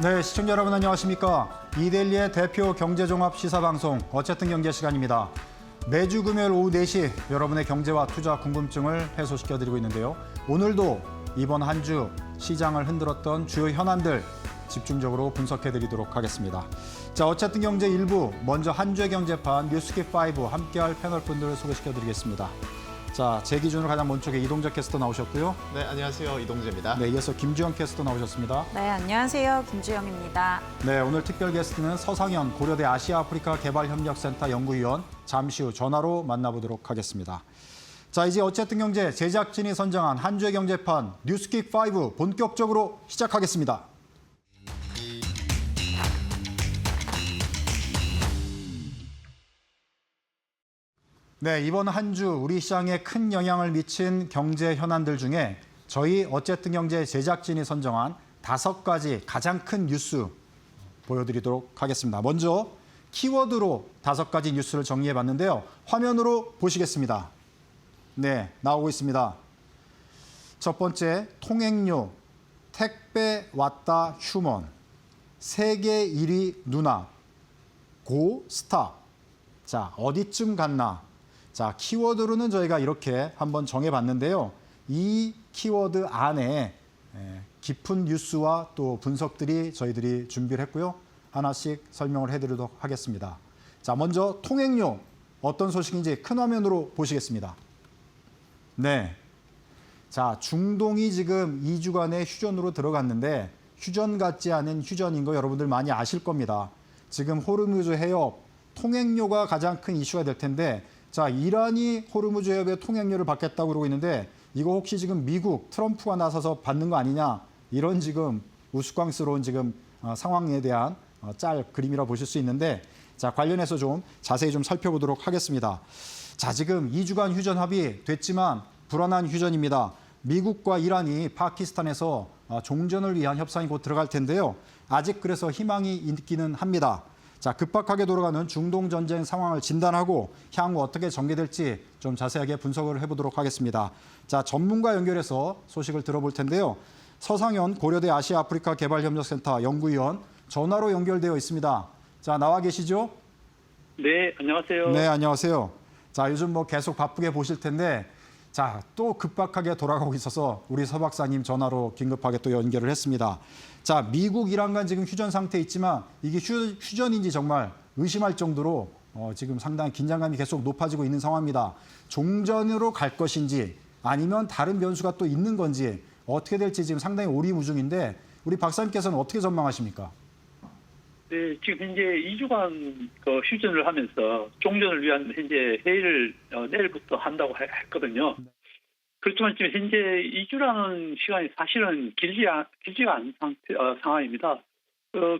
네, 시청자 여러분 안녕하십니까? 이데일리의 대표 경제종합 시사방송 어쨌든 경제 시간입니다. 매주 금요일 오후 4시 여러분의 경제와 투자 궁금증을 해소시켜드리고 있는데요. 오늘도 이번 한 주 시장을 흔들었던 주요 현안들 집중적으로 분석해드리도록 하겠습니다. 자, 어쨌든 경제 1부 먼저 한 주의 경제판 뉴스킵5 함께할 패널 분들을 소개시켜드리겠습니다. 자, 제 기준으로 가장 먼쪽에 이동재 캐스터 나오셨고요. 네, 안녕하세요. 이동재입니다. 네, 이어서 김주영 캐스터 나오셨습니다. 네, 안녕하세요. 김주영입니다. 네, 오늘 특별 게스트는 서상현 고려대 아시아아프리카 개발협력센터 연구위원 잠시 후 전화로 만나보도록 하겠습니다. 자, 이제 어쨌든 경제 제작진이 선정한 한 주의 경제판 뉴스킵5 본격적으로 시작하겠습니다. 네, 이번 한 주 우리 시장에 큰 영향을 미친 경제 현안들 중에 저희 어쨌든 경제 제작진이 선정한 5가지 가장 큰 뉴스 보여드리도록 하겠습니다. 먼저 키워드로 5가지 뉴스를 정리해봤는데요. 화면으로 보시겠습니다. 네, 나오고 있습니다. 첫 번째, 통행료, 택배 왔다 휴먼, 세계 1위 누나, 고 스탑. 자, 어디쯤 갔나? 자, 키워드로는 저희가 이렇게 한번 정해봤는데요. 이 키워드 안에 깊은 뉴스와 또 분석들이 저희들이 준비를 했고요. 하나씩 설명을 해드리도록 하겠습니다. 자, 먼저 통행료 어떤 소식인지 큰 화면으로 보시겠습니다. 네. 자, 중동이 지금 2주간의 휴전으로 들어갔는데 휴전 같지 않은 휴전인 거 여러분들 많이 아실 겁니다. 지금 호르무즈 해협 통행료가 가장 큰 이슈가 될 텐데 자, 이란이 호르무즈 해협의 통행료를 받겠다고 그러고 있는데 이거 혹시 지금 미국 트럼프가 나서서 받는 거 아니냐 이런 지금 우스꽝스러운 지금 상황에 대한 그림이라 보실 수 있는데 자, 관련해서 좀 자세히 좀 살펴보도록 하겠습니다. 자, 지금 2주간 휴전 합의 됐지만 불안한 휴전입니다. 미국과 이란이 파키스탄에서 종전을 위한 협상이 곧 들어갈 텐데요. 아직 그래서 희망이 있기는 합니다. 자, 급박하게 돌아가는 중동 전쟁 상황을 진단하고 향후 어떻게 전개될지 좀 자세하게 분석을 해보도록 하겠습니다. 자, 전문가 연결해서 소식을 들어볼 텐데요. 서상현 고려대 아시아아프리카 개발협력센터 연구위원 전화로 연결되어 있습니다. 자, 나와 계시죠? 네, 안녕하세요. 네, 안녕하세요. 자, 요즘 뭐 계속 바쁘게 보실 텐데 자, 또 급박하게 돌아가고 있어서 우리 서 박사님 전화로 긴급하게 또 연결을 했습니다. 자, 미국, 이란 간 지금 휴전 상태에 있지만 이게 휴전인지 정말 의심할 정도로 지금 상당히 긴장감이 계속 높아지고 있는 상황입니다. 종전으로 갈 것인지 아니면 다른 변수가 또 있는 건지 어떻게 될지 지금 상당히 오리무중인데 우리 박사님께서는 어떻게 전망하십니까? 네, 지금 현재 2주간 휴전을 하면서 종전을 위한 현재 회의를 내일부터 한다고 했거든요. 그렇지만 지금 현재 2주라는 시간이 사실은 길지가 않은 상황입니다.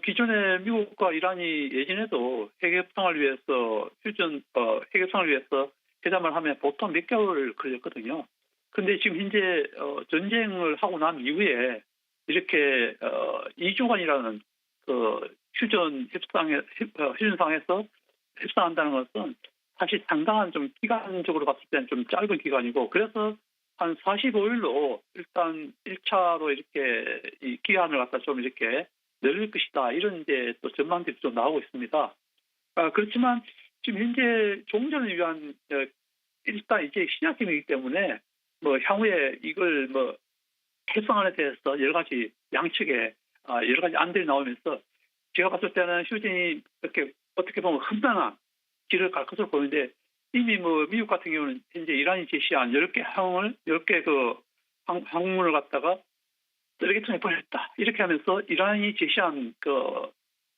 기존에 미국과 이란이 예전에도 핵협상을 위해서 핵협상을 위해서 회담을 하면 보통 몇 개월을 걸렸거든요. 그런데 지금 현재 전쟁을 하고 난 이후에 이렇게 2주간이라는 휴전 협상에서 협상한다는 것은 사실 상당한 좀 기간적으로 봤을 때는 좀 짧은 기간이고 그래서 한 45일로 일단 1차로 이렇게 이 기간을 갖다 좀 이렇게 늘릴 것이다. 이런 이제 또 전망들이 좀 나오고 있습니다. 그렇지만 지금 현재 종전을 위한 일단 이제 시작점이기 때문에 뭐 향후에 이걸 뭐 협상안에 대해서 여러 가지 양측에 여러 가지 안들이 나오면서 제가 봤을 때는 휴전이 이렇게 어떻게 보면 험난한 길을 갈 것으로 보이는데 이미 뭐 미국 같은 경우는 현재 이란이 제시한 10개 항을 10개 항문을 갖다가 쓰레기통에 버렸다. 이렇게 하면서 이란이 제시한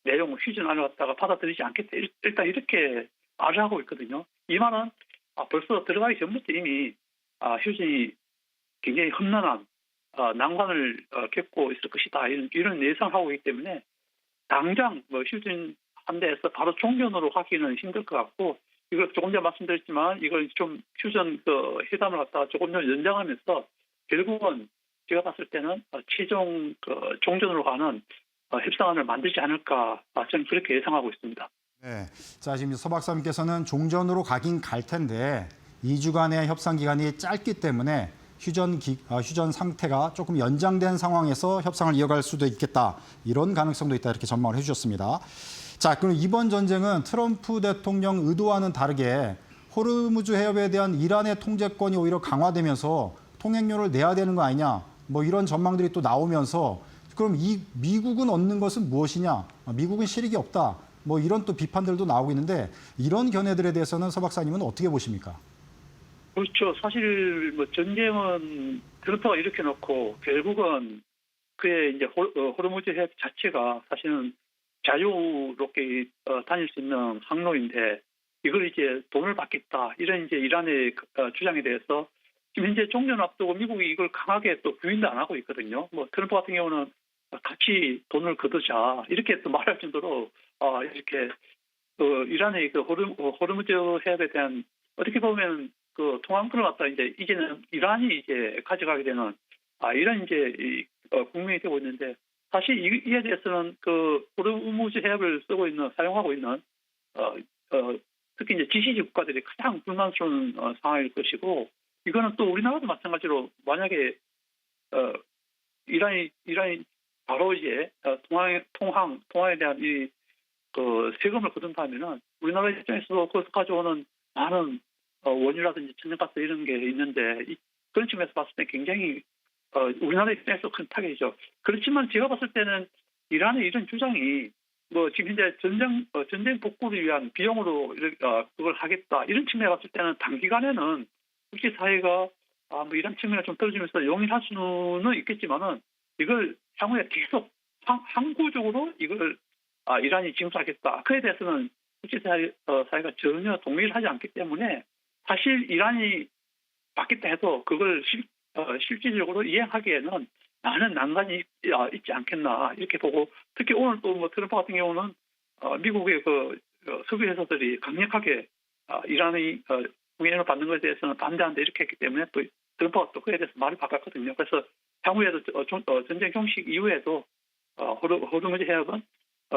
내용 휴전안을 갖다가 받아들이지 않겠다. 일단 이렇게 말을 하고 있거든요. 이 말은 벌써 들어가기 전부터 이미 휴전이 굉장히 험난한 난관을 겪고 있을 것이다. 이런 예상을 하고 있기 때문에 당장 뭐 휴전 한 데에서 바로 종전으로 가기는 힘들 것 같고 이걸 조금 전에 말씀드렸지만 이걸 좀 휴전 회담을 갖다가 조금 더 연장하면서 결국은 제가 봤을 때는 최종 종전으로 가는 협상안을 만들지 않을까 저는 그렇게 예상하고 있습니다. 네, 자 지금 서 박사님께서는 종전으로 가긴 갈 텐데 2주간의 협상 기간이 짧기 때문에 휴전 상태가 조금 연장된 상황에서 협상을 이어갈 수도 있겠다. 이런 가능성도 있다. 이렇게 전망을 해주셨습니다. 자, 그럼 이번 전쟁은 트럼프 대통령 의도와는 다르게 호르무즈 해협에 대한 이란의 통제권이 오히려 강화되면서 통행료를 내야 되는 거 아니냐. 뭐 이런 전망들이 또 나오면서 그럼 이 미국은 얻는 것은 무엇이냐? 미국은 실익이 없다. 뭐 이런 또 비판들도 나오고 있는데 이런 견해들에 대해서는 서 박사님은 어떻게 보십니까? 그렇죠. 사실 뭐 전쟁은 트럼프가 일으켜놓고 결국은 그의 이제 호르무즈 해협 자체가 사실은 자유롭게 다닐 수 있는 항로인데 이걸 이제 돈을 받겠다 이런 이제 이란의 주장에 대해서 지금 현재 종전 앞두고 미국이 이걸 강하게 또 부인도 안 하고 있거든요. 뭐 트럼프 같은 경우는 같이 돈을 거두자 이렇게 또 말할 정도로 이렇게 이란의 그 호르무즈 해협에 대한 어떻게 보면 그 통항권을 갖다 이제는 이란이 이제 가져가게 되는 이런 이제 국면이 되고 있는데 사실 이에 대해서는 그 호르무즈 해협을 사용하고 있는 특히 이제 GCC 국가들이 가장 불만스러운 상황일 것이고 이거는 또 우리나라도 마찬가지로 만약에 이란이 바로 이제 통항에 대한 이 그 세금을 거둔다면은 우리나라 입장에서도 거기서 가져오는 많은 원유라든지 천연가스 이런 게 있는데 그런 측면에서 봤을 때 굉장히 우리나라 입장에서 큰 타격이죠. 그렇지만 제가 봤을 때는 이란의 이런 주장이 뭐 지금 현재 전쟁 복구를 위한 비용으로 그걸 하겠다 이런 측면에 봤을 때는 단기간에는 국제 사회가 뭐 이런 측면을 좀 떨어지면서 용인할 수는 있겠지만은 이걸 향후에 계속 항구적으로 이걸 이란이 징수하겠다. 그에 대해서는 국제사회가 전혀 동의를 하지 않기 때문에 사실 이란이 받겠다 해도 그걸 실질적으로 이행하기에는 많은 난관이 있지 않겠나 이렇게 보고 특히 오늘 또 뭐 트럼프 같은 경우는 미국의 그 석유 회사들이 강력하게 이란의 통행을 받는 것에 대해서는 반대한다 이렇게 했기 때문에 또 트럼프가 또 그에 대해서 말을 바꿨거든요. 그래서 향후에도 전쟁 종식 이후에도 호르무즈 해협은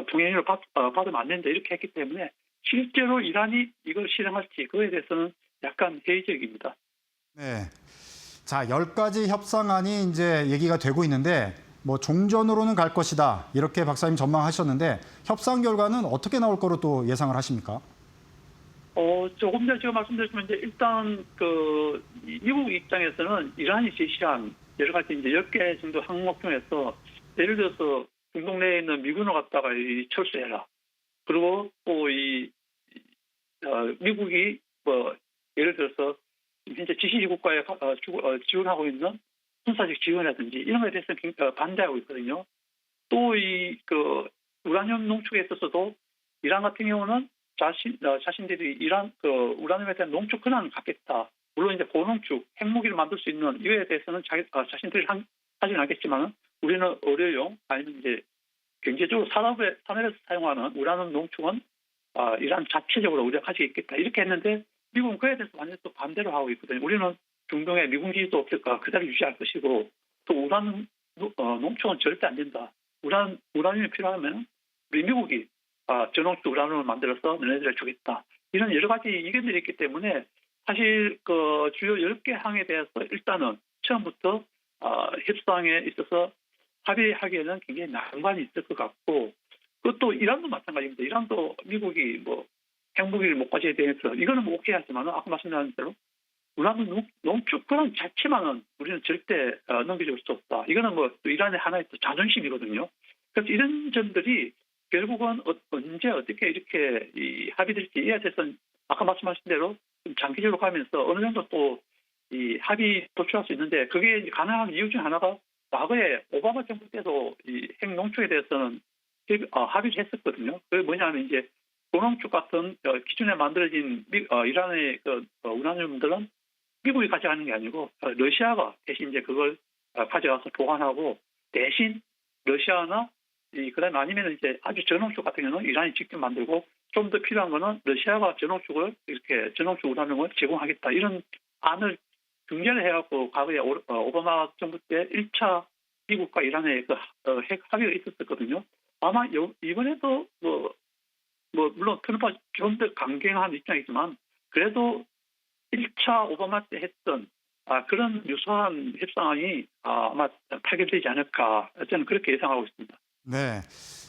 통행료를 받으면 안 된다 이렇게 했기 때문에 실제로 이란이 이걸 실행할지 그거에 대해서는 약간 회의적입니다. 네. 자, 10가지 협상안이 이제 얘기가 되고 있는데 뭐 종전으로는 갈 것이다. 이렇게 박사님 전망하셨는데 협상 결과는 어떻게 나올 거로 또 예상을 하십니까? 조금 전에 제가 말씀드렸지만 이제 일단 그 미국 입장에서는 이란이 제시한 여러 가지 이제 10개 정도 항목 중에서 예를 들어서 중동 내에 있는 미군을 갖다가 철수해라. 그리고 또 미국이 뭐 예를 들어서 현재 GCC 국가에 지원하고 있는 군사적 지원이라든지 이런 것에 대해서 반대하고 있거든요. 또 그 우라늄 농축에 있어서도 이란 같은 경우는 자신들이 이란 그 우라늄에 대한 농축 권한을 갖겠다. 물론 이제 고농축, 핵무기를 만들 수 있는 이거에 대해서는 자신들이 하지는 않겠지만 우리는 의료용 아니면 이제 경제적으로 산업에서 사용하는 우라늄 농축은 이란 자체적으로 우리가 가지고 있겠다. 이렇게 했는데 미국은 그에 대해서 완전히 또 반대로 하고 있거든요. 우리는 중동의 미군 기지도 그대로 유지할 것이고 또 우라늄 농축은 절대 안 된다. 우라늄이 필요하면 우리 미국이 저농축 우라늄을 만들어서 너네들에 주겠다. 이런 여러 가지 의견들이 있기 때문에 사실 그 주요 10개 항에 대해서 일단은 처음부터 협상에 있어서 합의하기에는 굉장히 난관이 있을 것 같고 그것도 이란도 마찬가지입니다. 이란도 미국이 뭐 핵무기를 못 가지게 대해서 이거는 뭐 오케이 하지만 아까 말씀드린 대로 우라늄 농축 권한 자체만은 우리는 절대 넘겨줄 수 없다. 이거는 뭐 또 이란의 하나의 또 자존심이거든요. 그래서 이런 점들이 결국은 언제 어떻게 이렇게 합의될지 이에 대해서는 아까 말씀하신 대로 좀 장기적으로 가면서 어느 정도 또 이 합의 도출할 수 있는데 그게 가능한 이유 중 하나가 과거에 오바마 정부 때도 이 핵 농축에 대해서는 합의를 했었거든요. 그게 뭐냐면 이제 고농축 같은 기존에 만들어진 이란의 우라늄들은 미국이 가져가는 게 아니고 러시아가 대신 이제 그걸 가져가서 보관하고 대신 러시아나 그다음에 아니면 이제 아주 저농축 같은 경우는 이란이 직접 만들고 좀 더 필요한 거는 러시아가 저농축을 이렇게 저농축 우라늄을 제공하겠다 이런 안을 중재를 해갖고 과거에 오바마 정부 때 1차 미국과 이란의 핵 합의가 있었거든요. 아마 이번에도 물론 트럼프가 좀 더 강경한 입장이지만 그래도 1차 오바마 때 했던 그런 유사한 협상이 아마 타결되지 않을까 저는 그렇게 예상하고 있습니다. 네.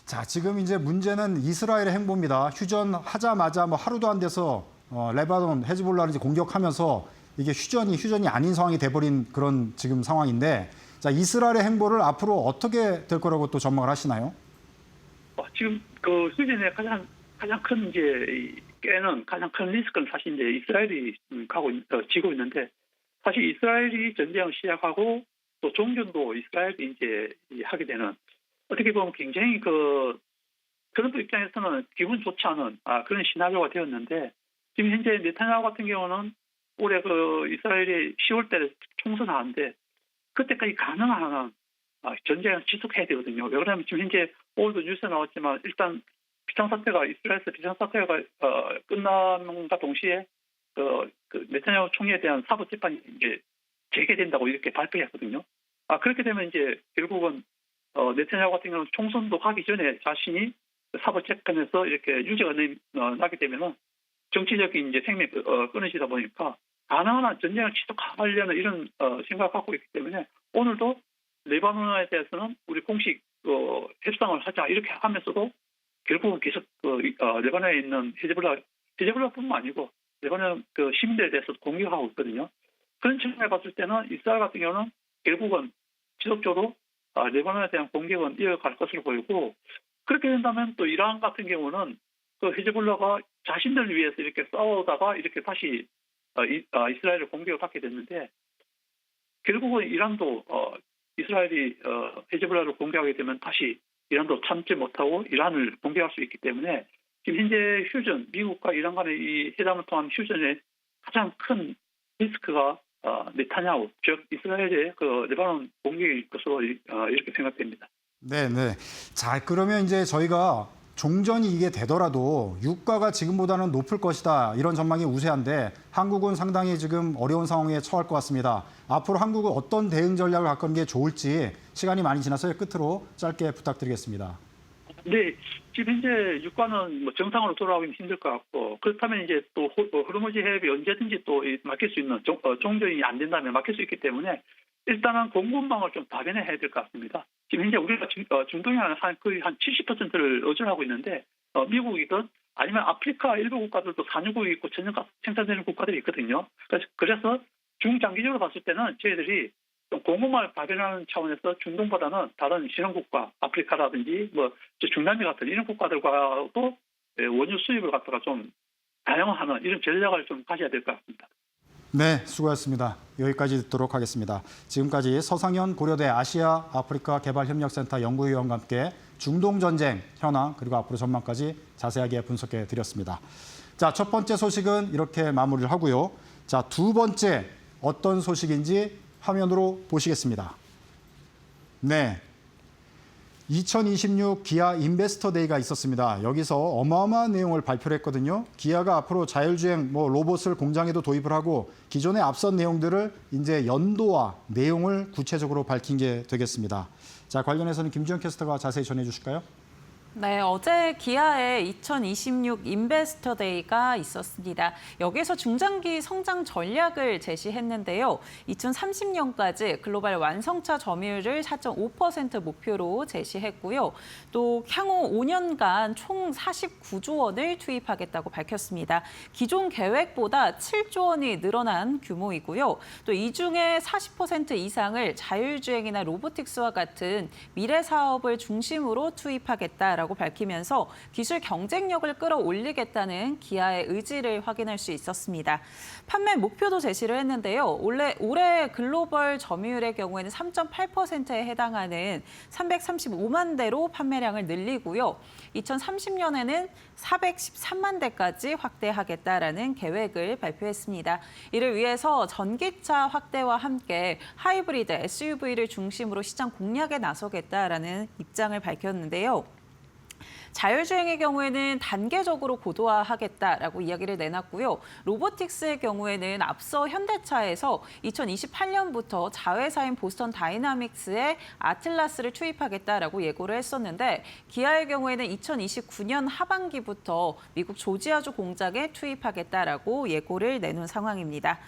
자, 지금 이제 문제는 이스라엘의 행보입니다. 휴전하자마자 뭐 하루도 안 돼서 레바논 헤즈볼라를 이제 공격하면서 이게 휴전이 아닌 상황이 돼버린 그런 지금 상황인데, 자, 이스라엘의 행보를 앞으로 어떻게 될 거라고 또 전망을 하시나요? 지금 그 휴전의 가장 큰 이제 깨는 가장 큰 리스크는 사실 이제 이스라엘이 지고 있는데, 사실 이스라엘이 전쟁을 시작하고 또 종전도 이스라엘이 이제 하게 되는, 어떻게 보면 굉장히 트럼프 입장에서는 기분 좋지 않은 그런 시나리오가 되었는데, 지금 현재 네타냐후 같은 경우는 올해 이스라엘이 10월 달에 총선하는데 그때까지 가능한 전쟁을 지속해야 되거든요. 왜 그러냐면 지금 현재 오늘도 뉴스에 나왔지만 일단 이스라엘에서 비상사태가 끝남과 동시에 네타냐후 총리에 대한 사법 재판이 이제 재개된다고 이렇게 발표했거든요. 그렇게 되면 이제 결국은 네타냐후 같은 경우는 총선도 하기 전에 자신이 사법 재판에서 이렇게 유죄가 나게 되면은 정치적인 이제 생명이 끊어지다 보니까 가능한 한 전쟁을 지속하려는 이런 생각을 갖고 있기 때문에 오늘도 레바논에 대해서는 우리 공식 협상을 하자 이렇게 하면서도 결국은 계속 레바논에 있는 헤즈볼라뿐만 아니고 레바논 시민들에 대해서도 공격하고 있거든요. 그런 측면에 봤을 때는 이스라엘 같은 경우는 결국은 지속적으로 레바논에 대한 공격은 이어갈 것으로 보이고, 그렇게 된다면 또 이란 같은 경우는 헤즈볼라가 자신들을 위해서 이렇게 싸우다가 이렇게 다시 이스라엘을 공격을 받게 됐는데, 결국은 이란도 이스라엘이 헤즈볼라를 공격하게 되면 다시 이란도 참지 못하고 이란을 공격할 수 있기 때문에 지금 현재 미국과 이란 간의 이 회담을 통한 휴전의 가장 큰 리스크가 네타냐후, 즉 이스라엘의 레바논 공격일 것으로 이렇게 생각됩니다. 네, 네. 자, 그러면 이제 저희가 종전이 이게 되더라도 유가가 지금보다는 높을 것이다, 이런 전망이 우세한데 한국은 상당히 지금 어려운 상황에 처할 것 같습니다. 앞으로 한국은 어떤 대응 전략을 갖고 있는 게 좋을지 시간이 많이 지나서 끝으로 짧게 부탁드리겠습니다. 네, 지금 현재 유가는 뭐 정상으로 돌아오기는 힘들 것 같고, 그렇다면 이제 또 호르무즈 해협이 언제든지 또 막힐 수 있는 종전이 안 된다면 막힐 수 있기 때문에 일단은 공급망을 좀 다변화해야 될 것 같습니다. 지금 현재 우리가 중동에 거의 한 70%를 의존하고 있는데, 미국이든 아니면 아프리카 일부 국가들도 산유국이 있고 전력가스 생산되는 국가들이 있거든요. 그래서 중장기적으로 봤을 때는 저희들이 공급망을 다변화하는 차원에서 중동보다는 다른 신흥국가, 아프리카라든지 중남미 같은 이런 국가들과도 원유 수입을 갖다가 좀 다양화하는 이런 전략을 좀 가져야 될 것 같습니다. 네, 수고하셨습니다. 여기까지 듣도록 하겠습니다. 지금까지 서상현 고려대 아시아 아프리카 개발협력센터 연구위원과 함께 중동전쟁 현황 그리고 앞으로 전망까지 자세하게 분석해 드렸습니다. 자, 첫 번째 소식은 이렇게 마무리를 하고요. 자, 두 번째 어떤 소식인지 화면으로 보시겠습니다. 네. 2026 기아 인베스터 데이가 있었습니다. 여기서 어마어마한 내용을 발표를 했거든요. 기아가 앞으로 자율주행 로봇을 공장에도 도입을 하고 기존의 앞선 내용들을 이제 연도와 내용을 구체적으로 밝힌 게 되겠습니다. 자, 관련해서는 김주영 캐스터가 자세히 전해 주실까요? 네, 어제 기아의 2026 인베스터 데이가 있었습니다. 여기서 중장기 성장 전략을 제시했는데요. 2030년까지 글로벌 완성차 점유율을 4.5% 목표로 제시했고요. 또 향후 5년간 총 49조 원을 투입하겠다고 밝혔습니다. 기존 계획보다 7조 원이 늘어난 규모이고요. 또 이 중에 40% 이상을 자율주행이나 로보틱스와 같은 미래 사업을 중심으로 투입하겠다라고 밝히면서 기술 경쟁력을 끌어올리겠다는 기아의 의지를 확인할 수 있었습니다. 판매 목표도 제시를 했는데요. 올해 글로벌 점유율의 경우에는 3.8%에 해당하는 335만 대로 판매량을 늘리고요. 2030년에는 413만 대까지 확대하겠다라는 계획을 발표했습니다. 이를 위해서 전기차 확대와 함께 하이브리드 SUV를 중심으로 시장 공략에 나서겠다라는 입장을 밝혔는데요. 자율주행의 경우에는 단계적으로 고도화하겠다라고 이야기를 내놨고요. 로보틱스의 경우에는 앞서 현대차에서 2028년부터 자회사인 보스턴 다이나믹스에 아틀라스를 투입하겠다라고 예고를 했었는데, 기아의 경우에는 2029년 하반기부터 미국 조지아주 공장에 투입하겠다라고 예고를 내놓은 상황입니다.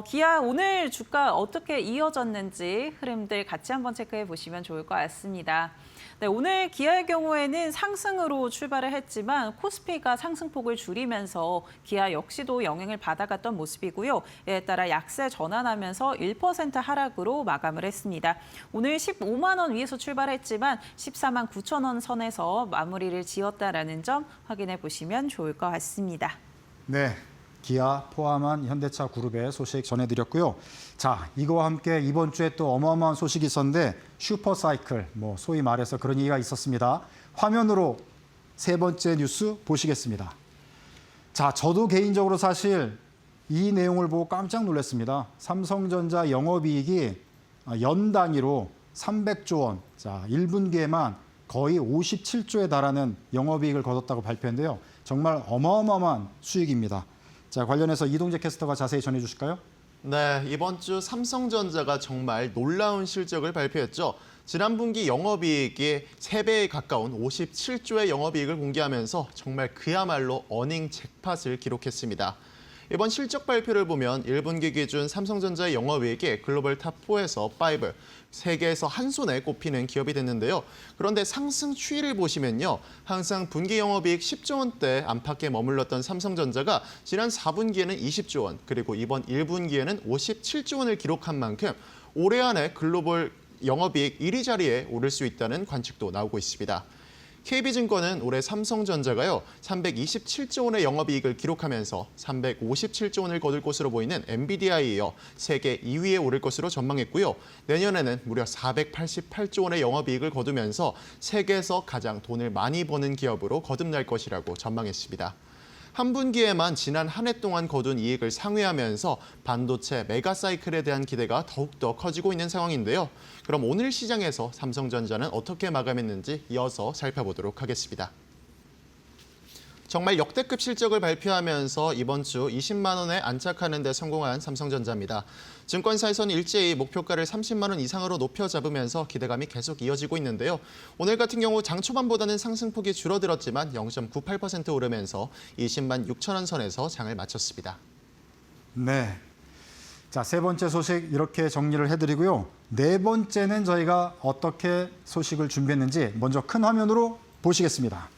기아 오늘 주가 어떻게 이어졌는지 흐름들 같이 한번 체크해 보시면 좋을 것 같습니다. 네, 오늘 기아의 경우에는 상승으로 출발을 했지만 코스피가 상승폭을 줄이면서 기아 역시도 영향을 받아갔던 모습이고요. 이에 따라 약세 전환하면서 1% 하락으로 마감을 했습니다. 오늘 15만 원 위에서 출발했지만 14만 9천 원 선에서 마무리를 지었다라는 점 확인해 보시면 좋을 것 같습니다. 네, 기아 포함한 현대차 그룹의 소식 전해드렸고요. 자, 이거와 함께 이번 주에 또 어마어마한 소식이 있었는데 슈퍼사이클, 소위 말해서 그런 얘기가 있었습니다. 화면으로 세 번째 뉴스 보시겠습니다. 자, 저도 개인적으로 사실 이 내용을 보고 깜짝 놀랐습니다. 삼성전자 영업이익이 연 단위로 300조 원, 자, 1분기에만 거의 57조에 달하는 영업이익을 거뒀다고 발표했는데요. 정말 어마어마한 수익입니다. 자, 관련해서 이동재 캐스터가 자세히 전해주실까요? 네, 이번 주 삼성전자가 정말 놀라운 실적을 발표했죠. 지난 분기 영업이익이 3배에 가까운 57조의 영업이익을 공개하면서 정말 그야말로 어닝 잭팟을 기록했습니다. 이번 실적 발표를 보면 1분기 기준 삼성전자의 영업이익이 글로벌 탑4에서 5, 세계에서 한 손에 꼽히는 기업이 됐는데요. 그런데 상승 추이를 보시면요. 항상 분기 영업이익 10조 원대 안팎에 머물렀던 삼성전자가 지난 4분기에는 20조 원, 그리고 이번 1분기에는 57조 원을 기록한 만큼 올해 안에 글로벌 영업이익 1위 자리에 오를 수 있다는 관측도 나오고 있습니다. KB증권은 올해 삼성전자가요 327조 원의 영업이익을 기록하면서 357조 원을 거둘 것으로 보이는 엔비디아에 이어 세계 2위에 오를 것으로 전망했고요. 내년에는 무려 488조 원의 영업이익을 거두면서 세계에서 가장 돈을 많이 버는 기업으로 거듭날 것이라고 전망했습니다. 한 분기에만 지난 한 해 동안 거둔 이익을 상회하면서 반도체 메가사이클에 대한 기대가 더욱더 커지고 있는 상황인데요. 그럼 오늘 시장에서 삼성전자는 어떻게 마감했는지 이어서 살펴보도록 하겠습니다. 정말 역대급 실적을 발표하면서 이번 주 20만 원에 안착하는 데 성공한 삼성전자입니다. 증권사에서는 일제히 목표가를 30만 원 이상으로 높여 잡으면서 기대감이 계속 이어지고 있는데요. 오늘 같은 경우 장 초반보다는 상승폭이 줄어들었지만 0.98% 오르면서 20만 6천 원 선에서 장을 마쳤습니다. 네. 자, 세 번째 소식 이렇게 정리를 해드리고요. 네 번째는 저희가 어떻게 소식을 준비했는지 먼저 큰 화면으로 보시겠습니다.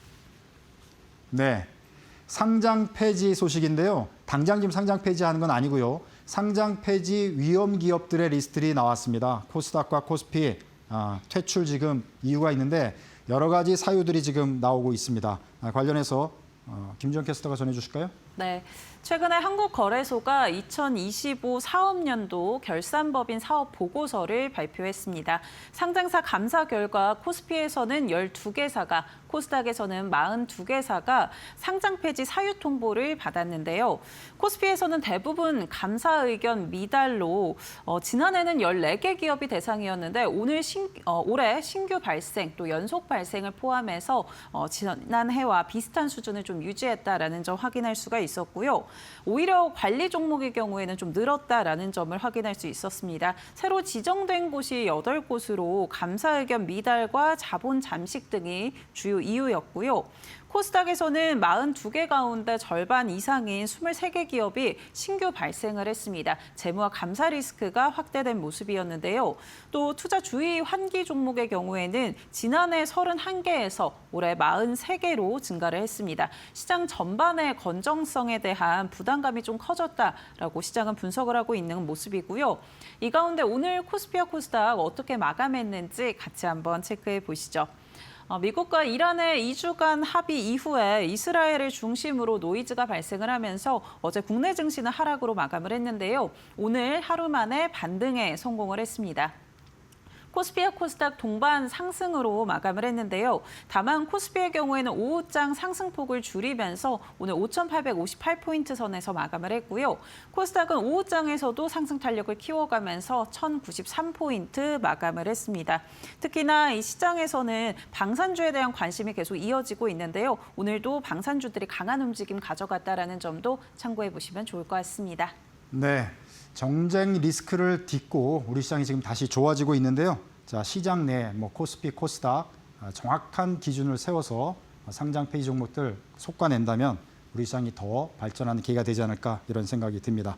네, 상장 폐지 소식인데요. 당장 지금 상장 폐지하는 건 아니고요. 상장 폐지 위험 기업들의 리스트들이 나왔습니다. 코스닥과 코스피 퇴출 지금 이유가 있는데 여러 가지 사유들이 지금 나오고 있습니다. 관련해서 김지영 캐스터가 전해주실까요? 네, 최근에 한국거래소가 2025 사업년도 결산법인 사업 보고서를 발표했습니다. 상장사 감사 결과 코스피에서는 12개사가, 코스닥에서는 42개사가 상장 폐지 사유 통보를 받았는데요. 코스피에서는 대부분 감사 의견 미달로 지난해는 14개 기업이 대상이었는데 올해 신규 발생 또 연속 발생을 포함해서 지난해와 비슷한 수준을 좀 유지했다라는 점 확인할 수가 있었고요. 오히려 관리 종목의 경우에는 좀 늘었다라는 점을 확인할 수 있었습니다. 새로 지정된 곳이 8곳으로 감사 의견 미달과 자본 잠식 등이 주요 이유였고요. 코스닥에서는 42개 가운데 절반 이상인 23개 기업이 신규 발생을 했습니다. 재무와 감사 리스크가 확대된 모습이었는데요. 또 투자 주의 환기 종목의 경우에는 지난해 31개에서 올해 43개로 증가를 했습니다. 시장 전반의 건정성에 대한 부담감이 좀 커졌다라고 시장은 분석을 하고 있는 모습이고요. 이 가운데 오늘 코스피와 코스닥 어떻게 마감했는지 같이 한번 체크해 보시죠. 미국과 이란의 2주간 합의 이후에 이스라엘을 중심으로 노이즈가 발생을 하면서 어제 국내 증시는 하락으로 마감을 했는데요. 오늘 하루 만에 반등에 성공을 했습니다. 코스피와 코스닥 동반 상승으로 마감을 했는데요. 다만 코스피의 경우에는 오후장 상승폭을 줄이면서 오늘 5,858포인트 선에서 마감을 했고요. 코스닥은 오후장에서도 상승 탄력을 키워가면서 1,093포인트 마감을 했습니다. 특히나 이 시장에서는 방산주에 대한 관심이 계속 이어지고 있는데요. 오늘도 방산주들이 강한 움직임 가져갔다라는 점도 참고해 보시면 좋을 것 같습니다. 네. 정쟁 리스크를 딛고 우리 시장이 지금 다시 좋아지고 있는데요. 자, 시장 내 코스피, 코스닥 정확한 기준을 세워서 상장 폐지 종목들 속과낸다면 우리 시장이 더 발전하는 계기가 되지 않을까 이런 생각이 듭니다.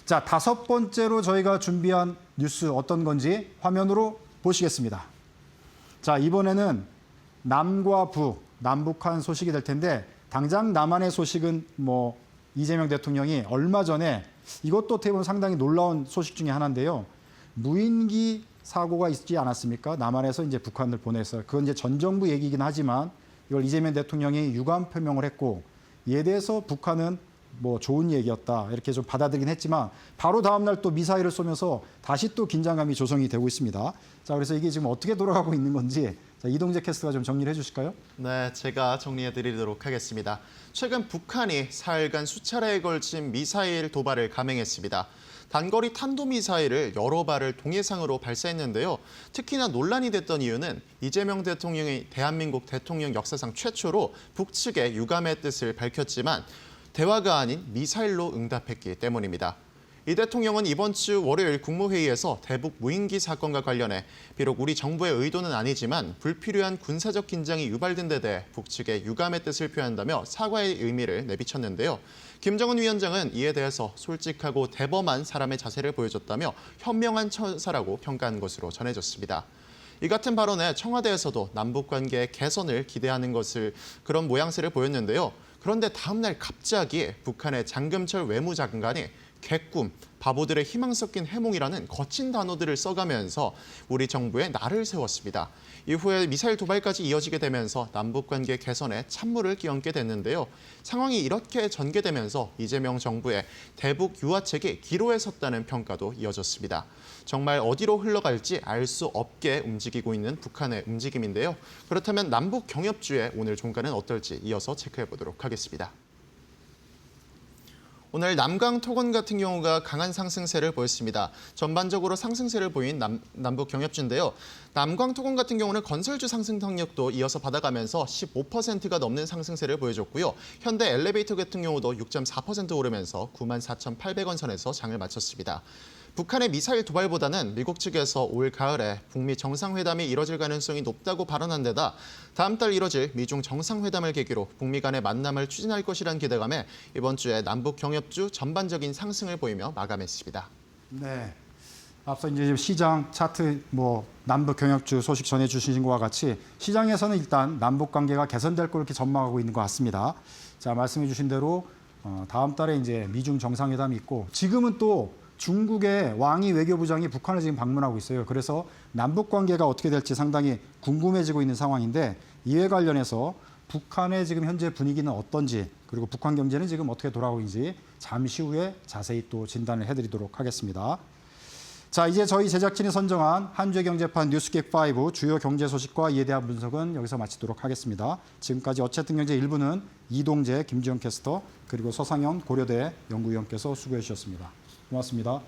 자, 5번째로 저희가 준비한 뉴스 어떤 건지 화면으로 보시겠습니다. 자, 이번에는 남과 북, 남북한 소식이 될 텐데 당장 남한의 소식은 뭐 이재명 대통령이 얼마 전에 이것도 어떻게 보면 상당히 놀라운 소식 중에 하나인데요. 무인기 사고가 있지 않았습니까? 남한에서 이제 북한을 보내서 그건 이제 전 정부 얘기이긴 하지만 이걸 이재명 대통령이 유감 표명을 했고 이에 대해서 북한은 뭐 좋은 얘기였다 이렇게 좀 받아들이긴 했지만 바로 다음 날 또 미사일을 쏘면서 다시 또 긴장감이 조성이 되고 있습니다. 자, 그래서 이게 지금 어떻게 돌아가고 있는 건지 자, 이동재 캐스터가 좀 정리를 해주실까요? 네, 제가 정리해드리도록 하겠습니다. 최근 북한이 사흘간 수차례에 걸친 미사일 도발을 감행했습니다. 단거리 탄도미사일을 여러 발을 동해상으로 발사했는데요. 특히나 논란이 됐던 이유는 이재명 대통령이 대한민국 대통령 역사상 최초로 북측에 유감의 뜻을 밝혔지만 대화가 아닌 미사일로 응답했기 때문입니다. 이 대통령은 이번 주 월요일 국무회의에서 대북 무인기 사건과 관련해 비록 우리 정부의 의도는 아니지만 불필요한 군사적 긴장이 유발된 데 대해 북측에 유감의 뜻을 표한다며 사과의 의미를 내비쳤는데요. 김정은 위원장은 이에 대해서 솔직하고 대범한 사람의 자세를 보여줬다며 현명한 처사라고 평가한 것으로 전해졌습니다. 이 같은 발언에 청와대에서도 남북관계의 개선을 기대하는 그런 모양새를 보였는데요. 그런데 다음 날 갑자기 북한의 장금철 외무장관이 개꿈, 바보들의 희망 섞인 해몽이라는 거친 단어들을 써가면서 우리 정부에 날을 세웠습니다. 이후에 미사일 도발까지 이어지게 되면서 남북관계 개선에 찬물을 끼얹게 됐는데요. 상황이 이렇게 전개되면서 이재명 정부의 대북 유화책이 기로에 섰다는 평가도 이어졌습니다. 정말 어디로 흘러갈지 알 수 없게 움직이고 있는 북한의 움직임인데요. 그렇다면 남북 경협주의 오늘 종가는 어떨지 이어서 체크해 보도록 하겠습니다. 오늘 남강 토건 같은 경우가 강한 상승세를 보였습니다. 전반적으로 상승세를 보인 남북 경협주인데요. 남강 토건 같은 경우는 건설주 상승 동력도 이어서 받아가면서 15%가 넘는 상승세를 보여줬고요. 현대 엘리베이터 같은 경우도 6.4% 오르면서 94,800원 선에서 장을 마쳤습니다. 북한의 미사일 도발보다는 미국 측에서 올 가을에 북미 정상회담이 이뤄질 가능성이 높다고 발언한 데다 다음 달 이뤄질 미중 정상회담을 계기로 북미 간의 만남을 추진할 것이란 기대감에 이번 주에 남북 경협주 전반적인 상승을 보이며 마감했습니다. 네. 앞서 이제 시장 차트 남북 경협주 소식 전해주신 것과 같이 시장에서는 일단 남북 관계가 개선될 걸 이렇게 전망하고 있는 것 같습니다. 자, 말씀해주신 대로 다음 달에 이제 미중 정상회담이 있고 지금은 또 중국의 왕이 외교부장이 북한을 지금 방문하고 있어요. 그래서 남북 관계가 어떻게 될지 상당히 궁금해지고 있는 상황인데 이에 관련해서 북한의 지금 현재 분위기는 어떤지 그리고 북한 경제는 지금 어떻게 돌아가고 있는지 잠시 후에 자세히 또 진단을 해드리도록 하겠습니다. 자, 이제 저희 제작진이 선정한 한 주의 경제판 뉴스킥5 주요 경제 소식과 이에 대한 분석은 여기서 마치도록 하겠습니다. 지금까지 어쨌든 경제 1부는 이동재, 김주영 캐스터 그리고 서상현 고려대 연구위원께서 수고해 주셨습니다. 고맙습니다.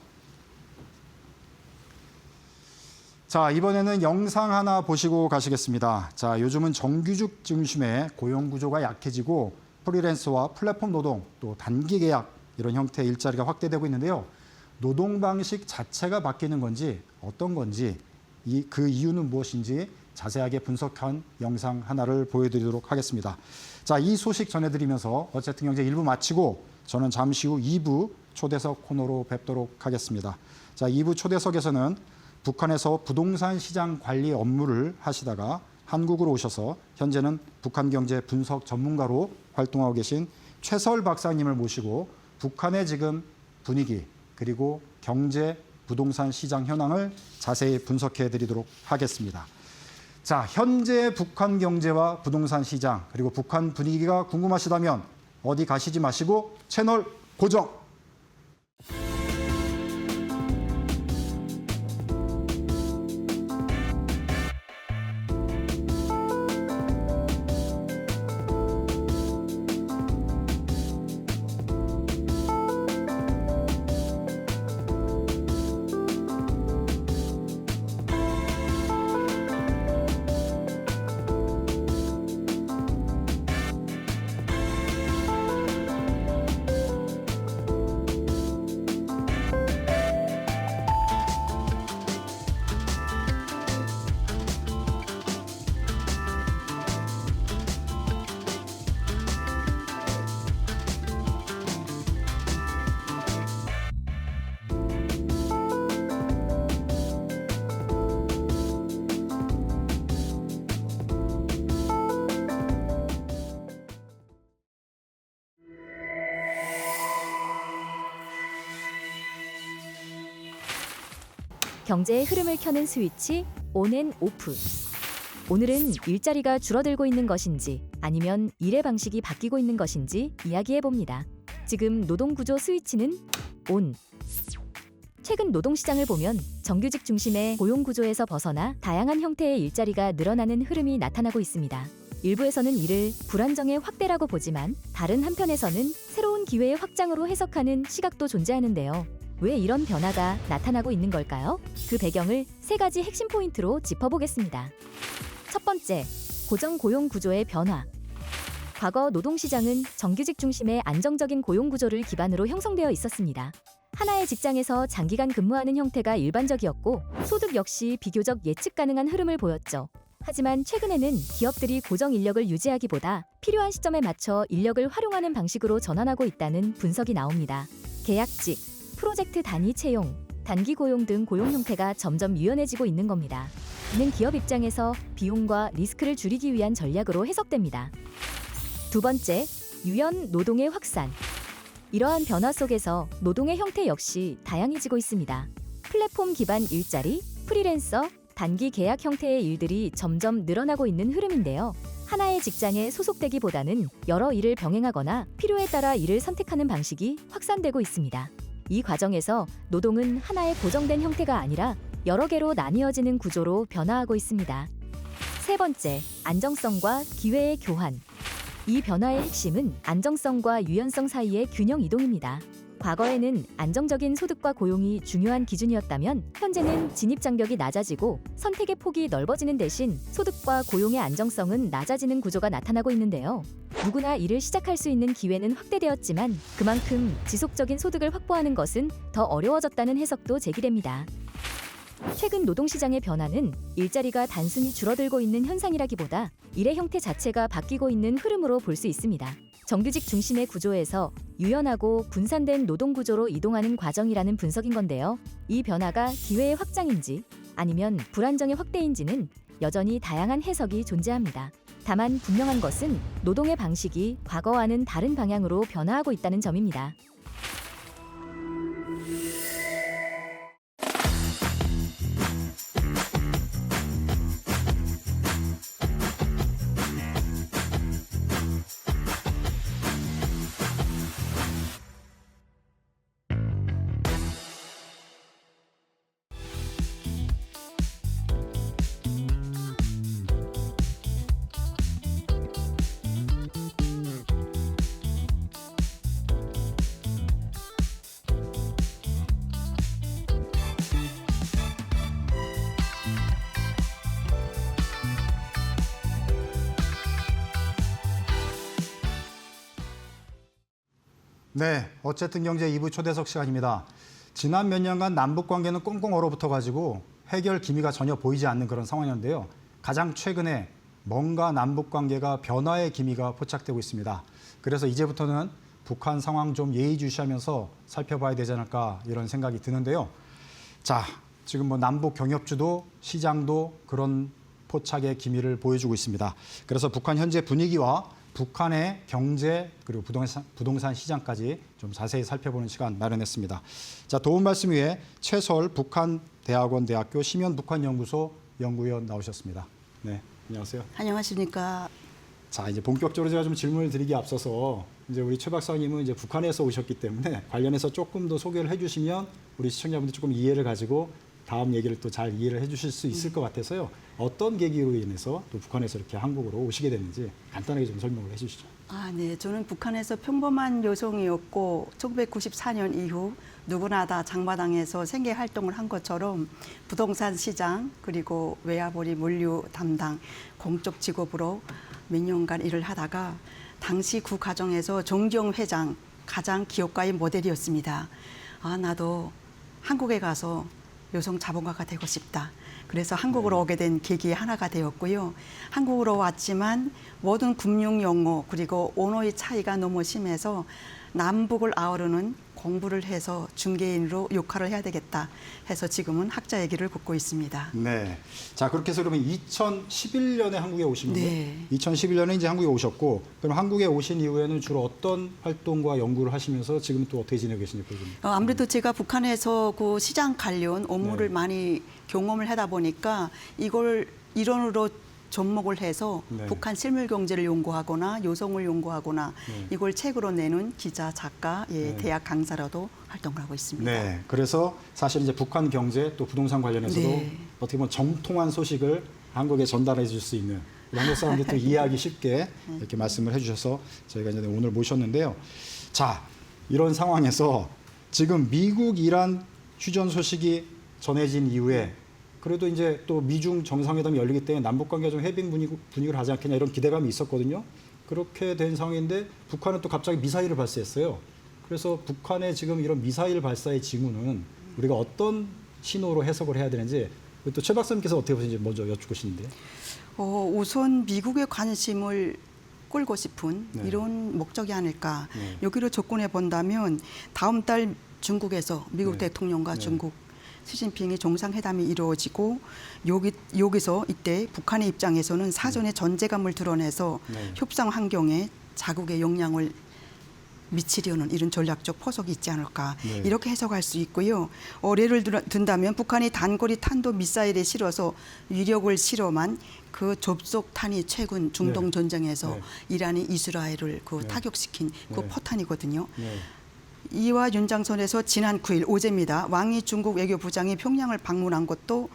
자, 이번에는 영상 하나 보시고 가시겠습니다. 자, 요즘은 정규직 중심의 고용 구조가 약해지고 프리랜서와 플랫폼 노동, 또 단기 계약 이런 형태의 일자리가 확대되고 있는데요. 노동 방식 자체가 바뀌는 건지 어떤 건지 그 이유는 무엇인지 자세하게 분석한 영상 하나를 보여드리도록 하겠습니다. 자, 이 소식 전해드리면서 어쨌든 경제 1부 마치고 저는 잠시 후 2부 초대석 코너로 뵙도록 하겠습니다. 자, 2부 초대석에서는 북한에서 부동산 시장 관리 업무를 하시다가 한국으로 오셔서 현재는 북한 경제 분석 전문가로 활동하고 계신 최설 박사님을 모시고 북한의 지금 분위기 그리고 경제 부동산 시장 현황을 자세히 분석해 드리도록 하겠습니다. 자, 현재 북한 경제와 부동산 시장 그리고 북한 분위기가 궁금하시다면 어디 가시지 마시고 채널 고정! 경제의 흐름을 켜는 스위치 온앤오프. 오늘은 일자리가 줄어들고 있는 것인지 아니면 일의 방식이 바뀌고 있는 것인지 이야기해봅니다. 지금 노동구조 스위치는 온. 최근 노동시장을 보면 정규직 중심의 고용구조에서 벗어나 다양한 형태의 일자리가 늘어나는 흐름이 나타나고 있습니다. 일부에서는 이를 불안정의 확대라고 보지만 다른 한편에서는 새로운 기회의 확장으로 해석하는 시각도 존재하는데요. 왜 이런 변화가 나타나고 있는 걸까요? 그 배경을 3가지 핵심 포인트로 짚어보겠습니다. 첫 번째, 고정 고용 구조의 변화. 과거 노동시장은 정규직 중심의 안정적인 고용 구조를 기반으로 형성되어 있었습니다. 하나의 직장에서 장기간 근무하는 형태가 일반적이었고 소득 역시 비교적 예측 가능한 흐름을 보였죠. 하지만 최근에는 기업들이 고정 인력을 유지하기보다 필요한 시점에 맞춰 인력을 활용하는 방식으로 전환하고 있다는 분석이 나옵니다. 계약직, 프로젝트 단위 채용, 단기 고용 등 고용 형태가 점점 유연해지고 있는 겁니다. 이는 기업 입장에서 비용과 리스크를 줄이기 위한 전략으로 해석됩니다. 두 번째, 유연 노동의 확산. 이러한 변화 속에서 노동의 형태 역시 다양해지고 있습니다. 플랫폼 기반 일자리, 프리랜서, 단기 계약 형태의 일들이 점점 늘어나고 있는 흐름인데요. 하나의 직장에 소속되기보다는 여러 일을 병행하거나 필요에 따라 일을 선택하는 방식이 확산되고 있습니다. 이 과정에서 노동은 하나의 고정된 형태가 아니라 여러 개로 나뉘어지는 구조로 변화하고 있습니다. 세 번째, 안정성과 기회의 교환. 이 변화의 핵심은 안정성과 유연성 사이의 균형 이동입니다. 과거에는 안정적인 소득과 고용이 중요한 기준이었다면 현재는 진입 장벽이 낮아지고 선택의 폭이 넓어지는 대신 소득과 고용의 안정성은 낮아지는 구조가 나타나고 있는데요. 누구나 일을 시작할 수 있는 기회는 확대되었지만 그만큼 지속적인 소득을 확보하는 것은 더 어려워졌다는 해석도 제기됩니다. 최근 노동시장의 변화는 일자리가 단순히 줄어들고 있는 현상이라기보다 일의 형태 자체가 바뀌고 있는 흐름으로 볼 수 있습니다. 정규직 중심의 구조에서 유연하고 분산된 노동구조로 이동하는 과정이라는 분석인 건데요. 이 변화가 기회의 확장인지 아니면 불안정의 확대인지는 여전히 다양한 해석이 존재합니다. 다만 분명한 것은 노동의 방식이 과거와는 다른 방향으로 변화하고 있다는 점입니다. 네, 어쨌든 경제 2부 초대석 시간입니다. 지난 몇 년간 남북 관계는 꽁꽁 얼어붙어가지고 해결 기미가 전혀 보이지 않는 그런 상황이었는데요. 가장 최근에 뭔가 남북 관계가 변화의 기미가 포착되고 있습니다. 그래서 이제부터는 북한 상황 좀 예의주시하면서 살펴봐야 되지 않을까 이런 생각이 드는데요. 자, 지금 뭐 남북 경협주도 시장도 그런 포착의 기미를 보여주고 있습니다. 그래서 북한 현재 분위기와 북한의 경제 그리고 부동산 시장까지 좀 자세히 살펴보는 시간 마련했습니다. 자, 도움 말씀 위해 최서울 북한대학원대학교 심연북한연구소 연구위원 나오셨습니다. 네, 안녕하세요. 안녕하십니까. 자, 이제 본격적으로 제가 좀 질문을 드리기 앞서서 이제 우리 최 박사님은 이제 북한에서 오셨기 때문에 관련해서 조금 더 소개를 해주시면 우리 시청자분들 조금 이해를 가지고 다음 얘기를 또 잘 이해를 해주실 수 있을 것 같아서요. 어떤 계기로 인해서 또 북한에서 이렇게 한국으로 오시게 됐는지 간단하게 좀 설명을 해주시죠. 네. 저는 북한에서 평범한 여성이었고 1994년 이후 누구나 다 장마당에서 생계 활동을 한 것처럼 부동산 시장 그리고 외화벌이 물류 담당 공적 직업으로 몇 년간 일을 하다가 당시 구 가정에서 정지영 회장 가장 기업가의 모델이었습니다. 나도 한국에 가서 여성 자본가가 되고 싶다. 그래서 한국으로 오게 된 계기의 하나가 되었고요. 한국으로 왔지만 모든 금융 용어 그리고 언어의 차이가 너무 심해서 남북을 아우르는 공부를 해서 중개인으로 역할을 해야 되겠다 해서 지금은 학자의 길을 걷고 있습니다. 네. 자, 그렇게 해서 그러면 2011년에 한국에 오신 거예요? 네. 2011년에 이제 한국에 오셨고, 그럼 한국에 오신 이후에는 주로 어떤 활동과 연구를 하시면서 지금 또 어떻게 지내고 계신지 보여줍니다. 아무래도 제가 북한에서 그 시장 관련 업무를 네. 많이 경험을 하다 보니까 이걸 일원으로 접목을 해서 네. 북한 실물 경제를 연구하거나 요성을 연구하거나 네. 이걸 책으로 내는 기자, 작가, 네. 대학 강사로도 활동을 하고 있습니다. 네. 그래서 사실 이제 북한 경제 또 부동산 관련해서도 네. 어떻게 보면 정통한 소식을 한국에 전달해 줄 수 있는 한국 사람들이 또 이해하기 쉽게 이렇게 말씀을 해주셔서 저희가 이제 오늘 모셨는데요. 자, 이런 상황에서 지금 미국 이란 휴전 소식이 전해진 이후에 그래도 이제 또 미중 정상회담이 열리기 때문에 남북 관계가 좀 해빙 분위기를 하지 않겠냐 이런 기대감이 있었거든요. 그렇게 된 상황인데 북한은 또 갑자기 미사일을 발사했어요. 그래서 북한의 지금 이런 미사일 발사의 징후는 우리가 어떤 신호로 해석을 해야 되는지 또 최 박사님께서 어떻게 보시는지 먼저 여쭙고 싶은데요. 우선 미국의 관심을 끌고 싶은 네. 이런 목적이 아닐까. 네. 여기로 접근해 본다면 다음 달 중국에서 미국 네. 대통령과 네. 중국 시진핑의 정상회담이 이루어지고 여기서 이때 북한의 입장에서는 사전에 전제감을 드러내서 네. 협상 환경에 자국의 영향을 미치려는 이런 전략적 포석이 있지 않을까 네. 이렇게 해석할 수 있고요. 예를 든다면 북한이 단거리 탄도 미사일에 실어서 위력을 실험한 그 접속탄이 최근 중동 네. 전쟁에서 네. 이란이 이스라엘을 네. 타격시킨 그 네. 포탄이거든요. 네. 이와 연장선에서 지난 9일 어제입니다. 왕이 중국 외교부장이 평양을 방문한 것도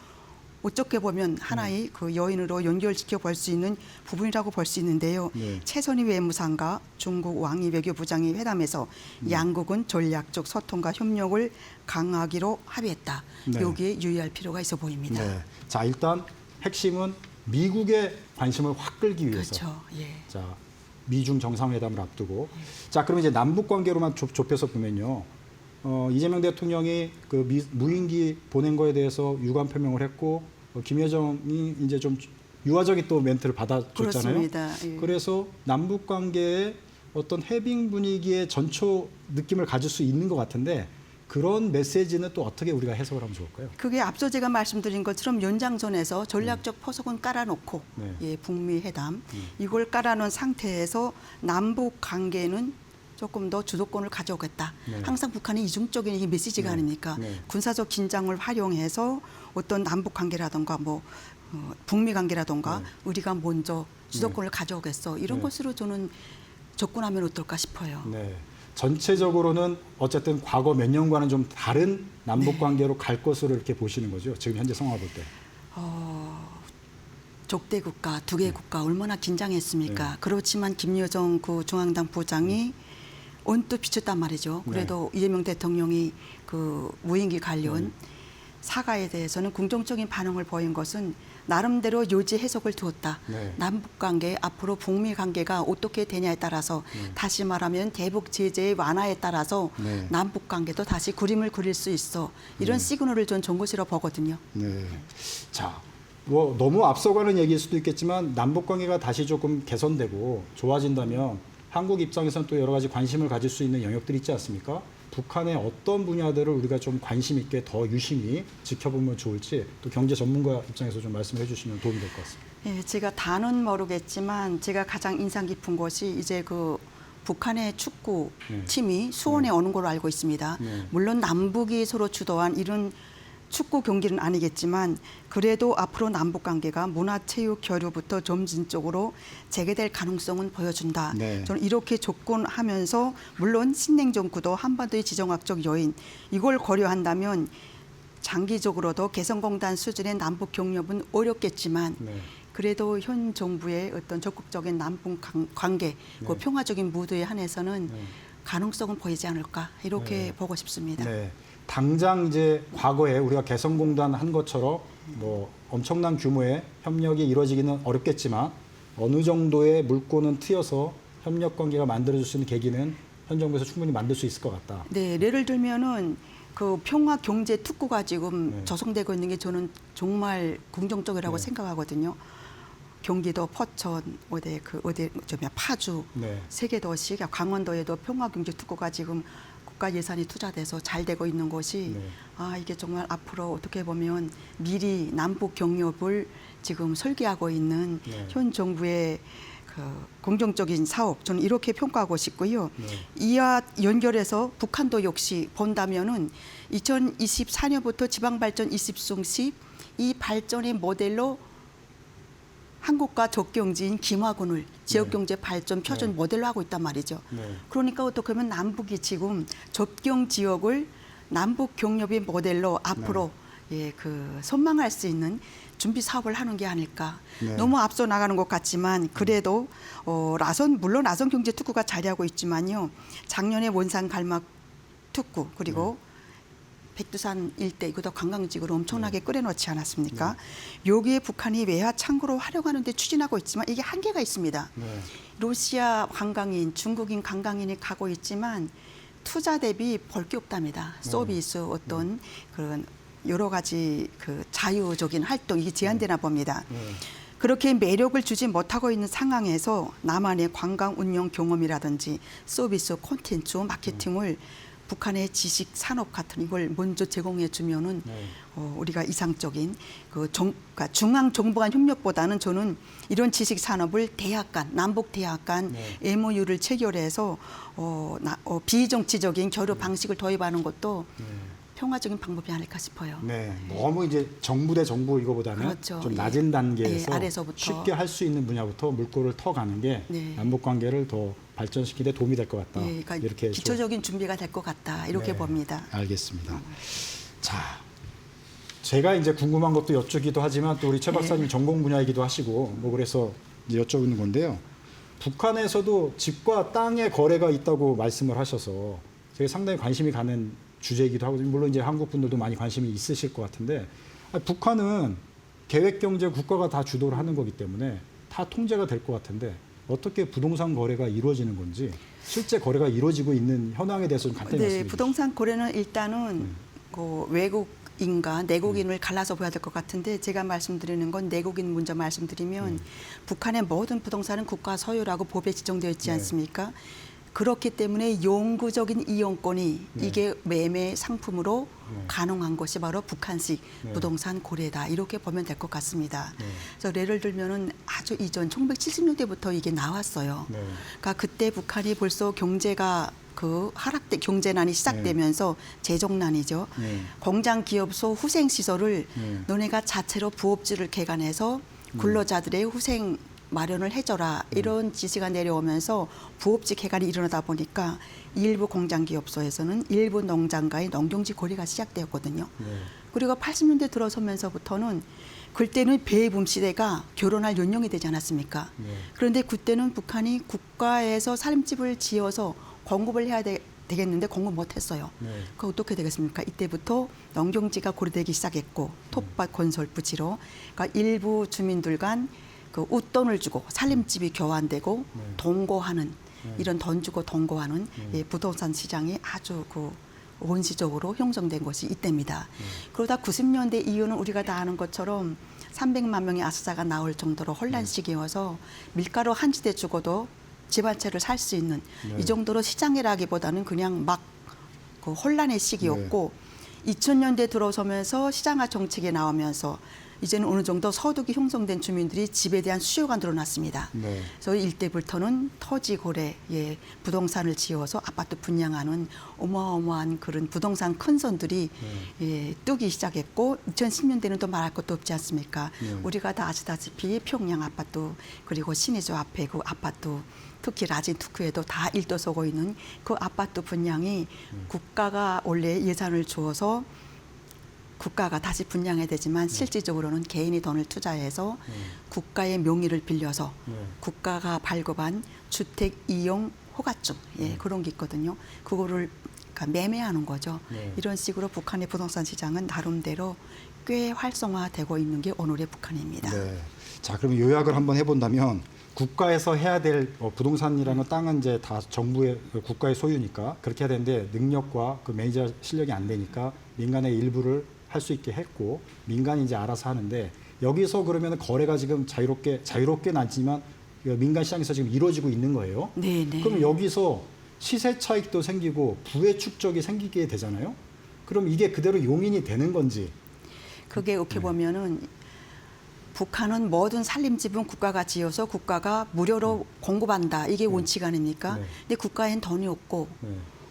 어떻게 보면 하나의 그 여인으로 연결시켜 볼 수 있는 부분이라고 볼 수 있는데요. 네. 최선희 외무상과 중국 왕이 외교부장이 회담에서 양국은 전략적 소통과 협력을 강화하기로 합의했다. 네. 여기에 유의할 필요가 있어 보입니다. 네. 자, 일단 핵심은 미국의 관심을 확 끌기 위해서. 그렇죠. 예. 자, 미중 정상회담을 앞두고. 자, 그럼 이제 남북 관계로만 좁혀서 보면요. 이재명 대통령이 그 무인기 보낸 거에 대해서 유감 표명을 했고 김여정이 이제 좀 유화적인 또 멘트를 받아줬잖아요. 그렇습니다. 예. 그래서 남북 관계의 어떤 해빙 분위기의 전초 느낌을 가질 수 있는 것 같은데 그런 메시지는 또 어떻게 우리가 해석을 하면 좋을까요? 그게 앞서 제가 말씀드린 것처럼 연장선에서 전략적 포석은 깔아놓고 네. 예, 북미 회담 이걸 깔아놓은 상태에서 남북 관계는 조금 더 주도권을 가져오겠다. 네. 항상 북한이 이중적인 이 메시지가 네. 아닙니까? 네. 군사적 긴장을 활용해서 어떤 남북 관계라든가 북미 관계라든가 네. 우리가 먼저 주도권을 가져오겠어. 이런 네. 것으로 저는 접근하면 어떨까 싶어요. 네. 전체적으로는 어쨌든 과거 몇 년과는 좀 다른 남북 관계로 갈 것으로 이렇게 보시는 거죠. 지금 현재 상황을 볼 때. 적대 국가, 두 개 국가 얼마나 긴장했습니까? 네. 그렇지만 김여정 그 중앙당 부장이 언뜻 비쳤단 말이죠. 네. 그래도 이재명 대통령이 그 무인기 관련 네. 사과에 대해서는 긍정적인 반응을 보인 것은 나름대로 요지 해석을 두었다. 네. 남북 관계 앞으로 북미 관계가 어떻게 되냐에 따라서 다시 말하면 대북 제재의 완화에 따라서 네. 남북 관계도 다시 그림을 그릴 수 있어. 이런 시그널을 전 준 것이라 보거든요. 네. 자, 뭐 너무 앞서가는 얘기일 수도 있겠지만 남북 관계가 다시 조금 개선되고 좋아진다면 한국 입장에서는 또 여러 가지 관심을 가질 수 있는 영역들이 있지 않습니까? 북한의 어떤 분야들을 우리가 좀 관심 있게 더 유심히 지켜보면 좋을지 또 경제 전문가 입장에서 좀 말씀해 주시면 도움이 될 것 같습니다. 예, 제가 다는 모르겠지만 제가 가장 인상 깊은 것이 이제 그 북한의 축구 네. 팀이 수원에 네. 오는 걸로 알고 있습니다. 네. 물론 남북이 서로 주도한 이런 축구 경기는 아니겠지만 그래도 앞으로 남북 관계가 문화체육 교류부터 점진적으로 재개될 가능성은 보여준다. 네. 저는 이렇게 접근하면서 물론 신냉정구도 한반도의 지정학적 요인 이걸 고려한다면 장기적으로도 개성공단 수준의 남북 경협은 어렵겠지만 네. 그래도 현 정부의 어떤 적극적인 남북 관계, 그 네. 평화적인 무드에 한해서는 네. 가능성은 보이지 않을까 이렇게 네. 보고 싶습니다. 네. 당장 이제 과거에 우리가 개성공단 한 것처럼 뭐 엄청난 규모의 협력이 이루어지기는 어렵겠지만 어느 정도의 물꼬는 트여서 협력 관계가 만들어질 수 있는 계기는 현 정부에서 충분히 만들 수 있을 것 같다. 네, 예를 들면은 그 평화 경제 특구가 지금 네. 조성되고 있는 게 저는 정말 긍정적이라고 네. 생각하거든요. 경기도 포천, 파주 네. 세 개 도시, 강원도에도 평화 경제 특구가 지금 국가 예산이 투자돼서 잘 되고 있는 것이 네. 이게 정말 앞으로 어떻게 보면 미리 남북 경협을 지금 설계하고 있는 네. 현 정부의 그 긍정적인 사업, 저는 이렇게 평가하고 싶고요. 네. 이와 연결해서 북한도 역시 본다면은 2024년부터 지방발전 20숭 이 발전의 모델로 한국과 적경지인 김화군을 지역경제 발전 표준 네. 모델로 하고 있단 말이죠. 네. 그러니까 어떻게 보면 남북이 지금 접경 지역을 남북 경협의 모델로 앞으로 선망할 수 있는 준비 사업을 하는 게 아닐까. 네. 너무 앞서 나가는 것 같지만 그래도 물론 나선 경제 특구가 자리하고 있지만요. 작년에 원산 갈막 특구 그리고 백두산 일대 이것도 관광지구로 엄청나게 끌어놓지 않았습니까? 여기에 북한이 외화 창구로 활용하는 데 추진하고 있지만 이게 한계가 있습니다. 네. 러시아 관광인, 중국인 관광인이 가고 있지만 투자 대비 볼 게 없답니다. 서비스 어떤 그런 여러 가지 그 자유적인 활동이 제한되나 봅니다. 그렇게 매력을 주지 못하고 있는 상황에서 나만의 관광 운영 경험이라든지 서비스 콘텐츠 마케팅을 북한의 지식 산업 같은 걸 먼저 제공해 주면은 우리가 이상적인 그러니까 중앙 정부 간 협력보다는 저는 이런 지식 산업을 대학 간 남북 대학 간 MOU를 체결해서 비정치적인 교류 방식을 도입하는 것도 평화적인 방법이 아닐까 싶어요. 네, 너무 이제 정부 대 정부 이거보다는 그렇죠. 좀 낮은 단계에서 아래서부터. 쉽게 할 수 있는 분야부터 물꼬를 터가는 게 남북 관계를 더 발전시키는 데 도움이 될 것 같다. 그러니까 이렇게 기초적인 준비가 될 것 같다. 이렇게 봅니다. 알겠습니다. 자, 제가 이제 궁금한 것도 여쭈기도 하지만 또 우리 최 박사님 전공 분야이기도 하시고 뭐 그래서 이제 여쭤보는 건데요. 북한에서도 집과 땅의 거래가 있다고 말씀을 하셔서 제가 상당히 관심이 가는 주제이기도 하고 물론 이제 한국 분들도 많이 관심이 있으실 것 같은데 북한은 계획 경제 국가가 다 주도를 하는 거기 때문에 다 통제가 될 것 같은데 어떻게 부동산 거래가 이루어지는 건지 실제 거래가 이루어지고 있는 현황에 대해서 좀 간단히 말씀해 주시죠. 부동산 거래는 일단은 그 외국인과 내국인을 갈라서 봐야 될 것 같은데 제가 말씀드리는 건 내국인 먼저 말씀드리면 북한의 모든 부동산은 국가 소유라고 법에 지정되어 있지 않습니까? 그렇기 때문에 영구적인 이용권이 이게 매매 상품으로 가능한 것이 바로 북한식 부동산 거래다 이렇게 보면 될 것 같습니다. 그래서 예를 들면은 아주 이전 1970년대부터 이게 나왔어요. 그러니까 그때 북한이 벌써 경제가 그 하락돼 경제난이 시작되면서 재정난이죠. 공장 기업소 후생 시설을 너네가 자체로 부업지를 개간해서 근로자들의 후생 마련을 해줘라 이런 지시가 내려오면서 부업지 개간이 일어나다 보니까 일부 공장기업소에서는 일부 농장과의 농경지 거래가 시작되었거든요. 그리고 80년대 들어서면서부터는 그때는 배붐 시대가 결혼할 연령이 되지 않았습니까? 그런데 그때는 북한이 국가에서 살림집을 지어서 공급을 해야 되겠는데 공급 못했어요. 그 어떻게 되겠습니까? 이때부터 농경지가 고려되기 시작했고 톱밭 건설 부지로 그러니까 일부 주민들 간 그 웃돈을 주고 살림집이 교환되고 동거하는 이런 돈 주고 동거하는 부동산 시장이 아주 그 원시적으로 형성된 것이 이때입니다. 그러다 90년대 이후는 우리가 다 아는 것처럼 300만 명의 아수자가 나올 정도로 혼란 시기여서 밀가루 한 지대 주고도 집 한 채를 살 수 있는 이 정도로 시장이라기보다는 그냥 막 그 혼란의 시기였고 2000년대 들어서면서 시장화 정책이 나오면서 이제는 어느 정도 소득이 형성된 주민들이 집에 대한 수요가 늘어났습니다. 그래서 일대부터는 토지 거래, 부동산을 지어서 아파트 분양하는 어마어마한 그런 부동산 큰 손들이 뜨기 시작했고 2010년대는 또 말할 것도 없지 않습니까? 우리가 다 아시다시피 평양 아파트 그리고 신의주 앞에 그 아파트 특히 라진 특구에도 다 일도서고 있는 그 아파트 분양이 국가가 원래 예산을 주어서 국가가 다시 분양해야 되지만 실질적으로는 개인이 돈을 투자해서 국가의 명의를 빌려서 국가가 발급한 주택 이용 허가증 그런 게 있거든요. 그거를 그러니까 매매하는 거죠. 이런 식으로 북한의 부동산 시장은 나름대로 꽤 활성화되고 있는 게 오늘의 북한입니다. 자, 그럼 요약을 한번 해본다면 국가에서 해야 될 부동산이라는 땅은 이제 다 정부의 국가의 소유니까 그렇게 해야 되는데 능력과 그 매니저 실력이 안 되니까 민간의 일부를 할 수 있게 했고 민간이 이제 알아서 하는데 여기서 그러면 거래가 지금 자유롭게는 않지만 민간 시장에서 지금 이루어지고 있는 거예요. 네. 그럼 여기서 시세 차익도 생기고 부의 축적이 생기게 되잖아요. 그럼 이게 그대로 용인이 되는 건지. 그게 어떻게 보면은 북한은 모든 산림집은 국가가 지어서 국가가 무료로 공급한다. 이게 원칙 아닙니까? 네. 근데 국가엔 돈이 없고 네.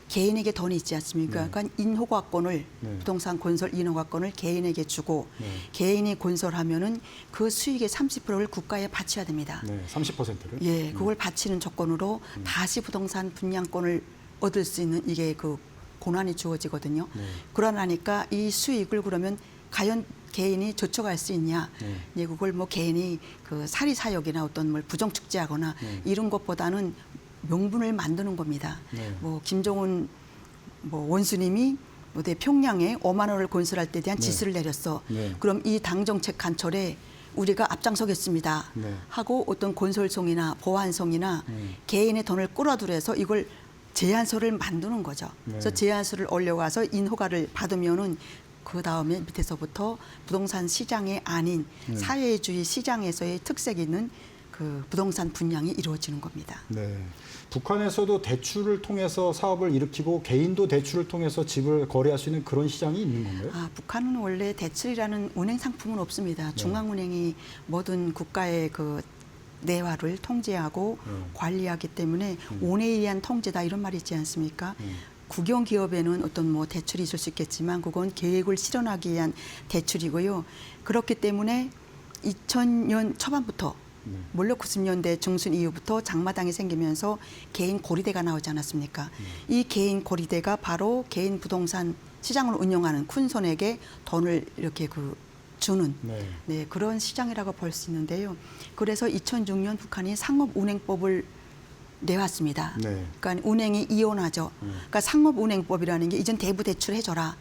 개인에게 돈이 있지 않습니까? 네. 그러니까 인허가권을 네. 부동산 건설 인허가권을 개인에게 주고 네. 개인이 건설하면은 그 수익의 30%를 국가에 바쳐야 됩니다. 네, 30%를. 예, 그걸 바치는 조건으로 다시 부동산 분양권을 얻을 수 있는 이게 그 권한이 주어지거든요. 네. 그러나니까 이 수익을 그러면 과연 개인이 저축할 수 있냐? 네. 예, 그걸 뭐 개인이 그 사리사욕이나 어떤 뭘 부정축제하거나 네. 이런 것보다는 명분을 만드는 겁니다. 네. 뭐 김정은 뭐 원수님이 어디 평양에 5만 원을 건설할 때 대한 네. 지시를 내렸어. 네. 그럼 이 당정책 간철에 우리가 앞장서겠습니다. 네. 하고 어떤 건설성이나 보안성이나 네. 개인의 돈을 끌어들여서 이걸 제안서를 만드는 거죠. 네. 그래서 제안서를 올려와서 인허가를 받으면은 그 다음에 밑에서부터 부동산 시장이 아닌 사회주의 시장에서의 특색이 있는 그 부동산 분양이 이루어지는 겁니다. 네. 북한에서도 대출을 통해서 사업을 일으키고 개인도 대출을 통해서 집을 거래할 수 있는 그런 시장이 있는 건가요? 아, 북한은 원래 대출이라는 은행 상품은 없습니다. 중앙은행이 모든 국가의 그 내화를 통제하고 관리하기 때문에 원에 의한 통제다 이런 말이 있지 않습니까? 국영 기업에는 어떤 뭐 대출이 있을 수 있겠지만 그건 계획을 실현하기 위한 대출이고요. 그렇기 때문에 2000년 초반부터 물론 90년대 중순 이후부터 장마당이 생기면서 개인 고리대가 나오지 않았습니까? 이 개인 고리대가 바로 개인 부동산 시장을 운영하는 큰 손에게 돈을 이렇게 그 주는 네, 그런 시장이라고 볼 수 있는데요. 그래서 2006년 북한이 상업운행법을 내왔습니다. 네. 그러니까 운행이 이혼하죠. 그러니까 상업운행법이라는 게 이전 대부 대출해줘라.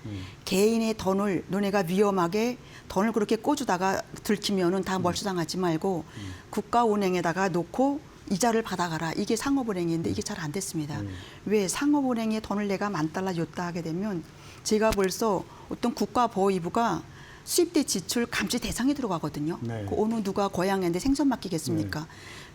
개인의 돈을 너네가 위험하게 돈을 그렇게 꿔주다가 들키면은 다 몰수당하지 말고 국가운행에다가 놓고 이자를 받아가라. 이게 상업은행인데 이게 잘 안 됐습니다. 왜 상업은행에 돈을 내가 10,000달러 줬다 하게 되면 제가 벌써 어떤 국가보위부가 수입대 지출 감시 대상에 들어가거든요. 네. 그 어느 누가 고향인데 생선 맡기겠습니까?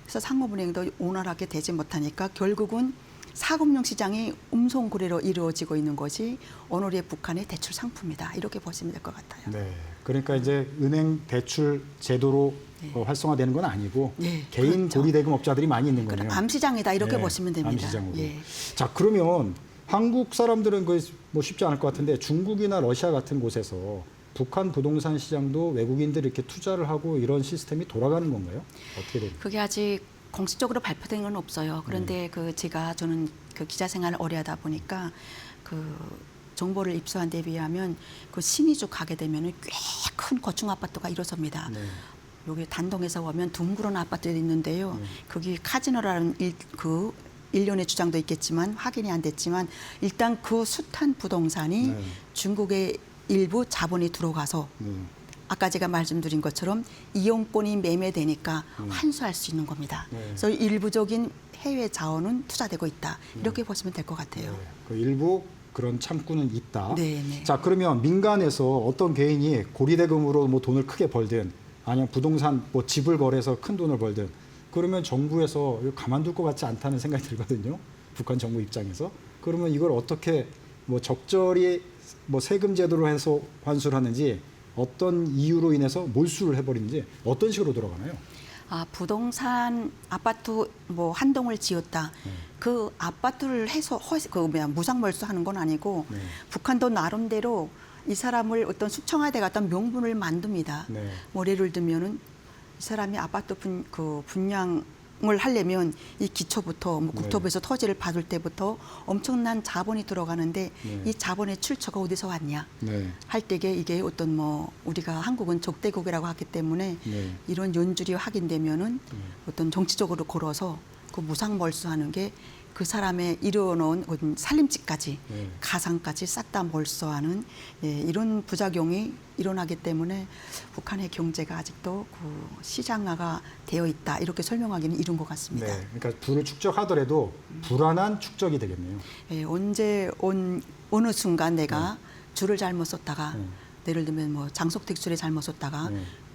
그래서 상업은행도 원활하게 되지 못하니까 결국은 사금융 시장이 음성 거래로 이루어지고 있는 것이 오늘의 북한의 대출 상품이다. 이렇게 보시면 될 것 같아요. 네. 그러니까 이제 은행 대출 제도로 활성화되는 건 아니고 네, 개인 그렇죠. 고리대금업자들이 많이 있는 그럼 거네요. 암시장이다 이렇게 네, 보시면 됩니다. 암시장으로. 예. 자, 그러면 한국 사람들은 그 뭐 쉽지 않을 것 같은데 중국이나 러시아 같은 곳에서 북한 부동산 시장도 외국인들이 이렇게 투자를 하고 이런 시스템이 돌아가는 건가요? 어떻게 됩니까? 그게 아직 공식적으로 발표된 건 없어요. 그런데 그 저는 그 기자 생활을 오래 하다 보니까 그 정보를 입수한 데 비하면 그 신의주 가게 되면은 꽤 큰 고층 아파트가 일어섭니다. 네. 여기 단동에서 보면 둥그런 아파트도 있는데요. 거기 카지노라는 그 일련의 주장도 있겠지만 확인이 안 됐지만 일단 그 숱한 부동산이 네. 중국의 일부 자본이 들어가서 아까 제가 말씀드린 것처럼 이용권이 매매되니까 환수할 수 있는 겁니다. 네. 그래서 일부적인 해외 자원은 투자되고 있다. 이렇게 보시면 될 것 같아요. 그 일부 그런 창구는 있다. 네, 네. 자, 그러면 민간에서 어떤 개인이 고리대금으로 뭐 돈을 크게 벌든 아니면 부동산 뭐 집을 거래해서 큰 돈을 벌든 그러면 정부에서 이거 가만둘 것 같지 않다는 생각이 들거든요. 북한 정부 입장에서. 그러면 이걸 어떻게 뭐 적절히 뭐 세금 제도로 해서 환수를 하는지 어떤 이유로 인해서 몰수를 해버리는지 어떤 식으로 돌아가나요? 아, 부동산 아파트 뭐 한 동을 지었다. 그 아파트를 해서 무상몰수하는 건 아니고 네. 북한도 나름대로 이 사람을 어떤 숙청하되 갔던 명분을 만듭니다. 네. 뭐 예를 들면은 이 사람이 아파트 분양을 하려면 이 기초부터 뭐 국토부에서 토지를 받을 때부터 엄청난 자본이 들어가는데 네. 이 자본의 출처가 어디서 왔냐 네. 할 때에 이게 어떤 뭐 우리가 한국은 적대국이라고 하기 때문에 네. 이런 연줄이 확인되면은 어떤 정치적으로 걸어서 그 무상몰수하는 게 그 사람의 이루어놓은 어떤 살림집까지 네. 가상까지 싹 다 몰수하는 이런 부작용이 일어나기 때문에 북한의 경제가 아직도 그 시장화가 되어 있다 이렇게 설명하기는 이른 것 같습니다. 네. 그러니까 부를 축적하더라도 불안한 축적이 되겠네요. 언제 어느 순간 내가 줄을 잘못 썼다가 예를 들면 뭐 장속택술에 잘못 썼다가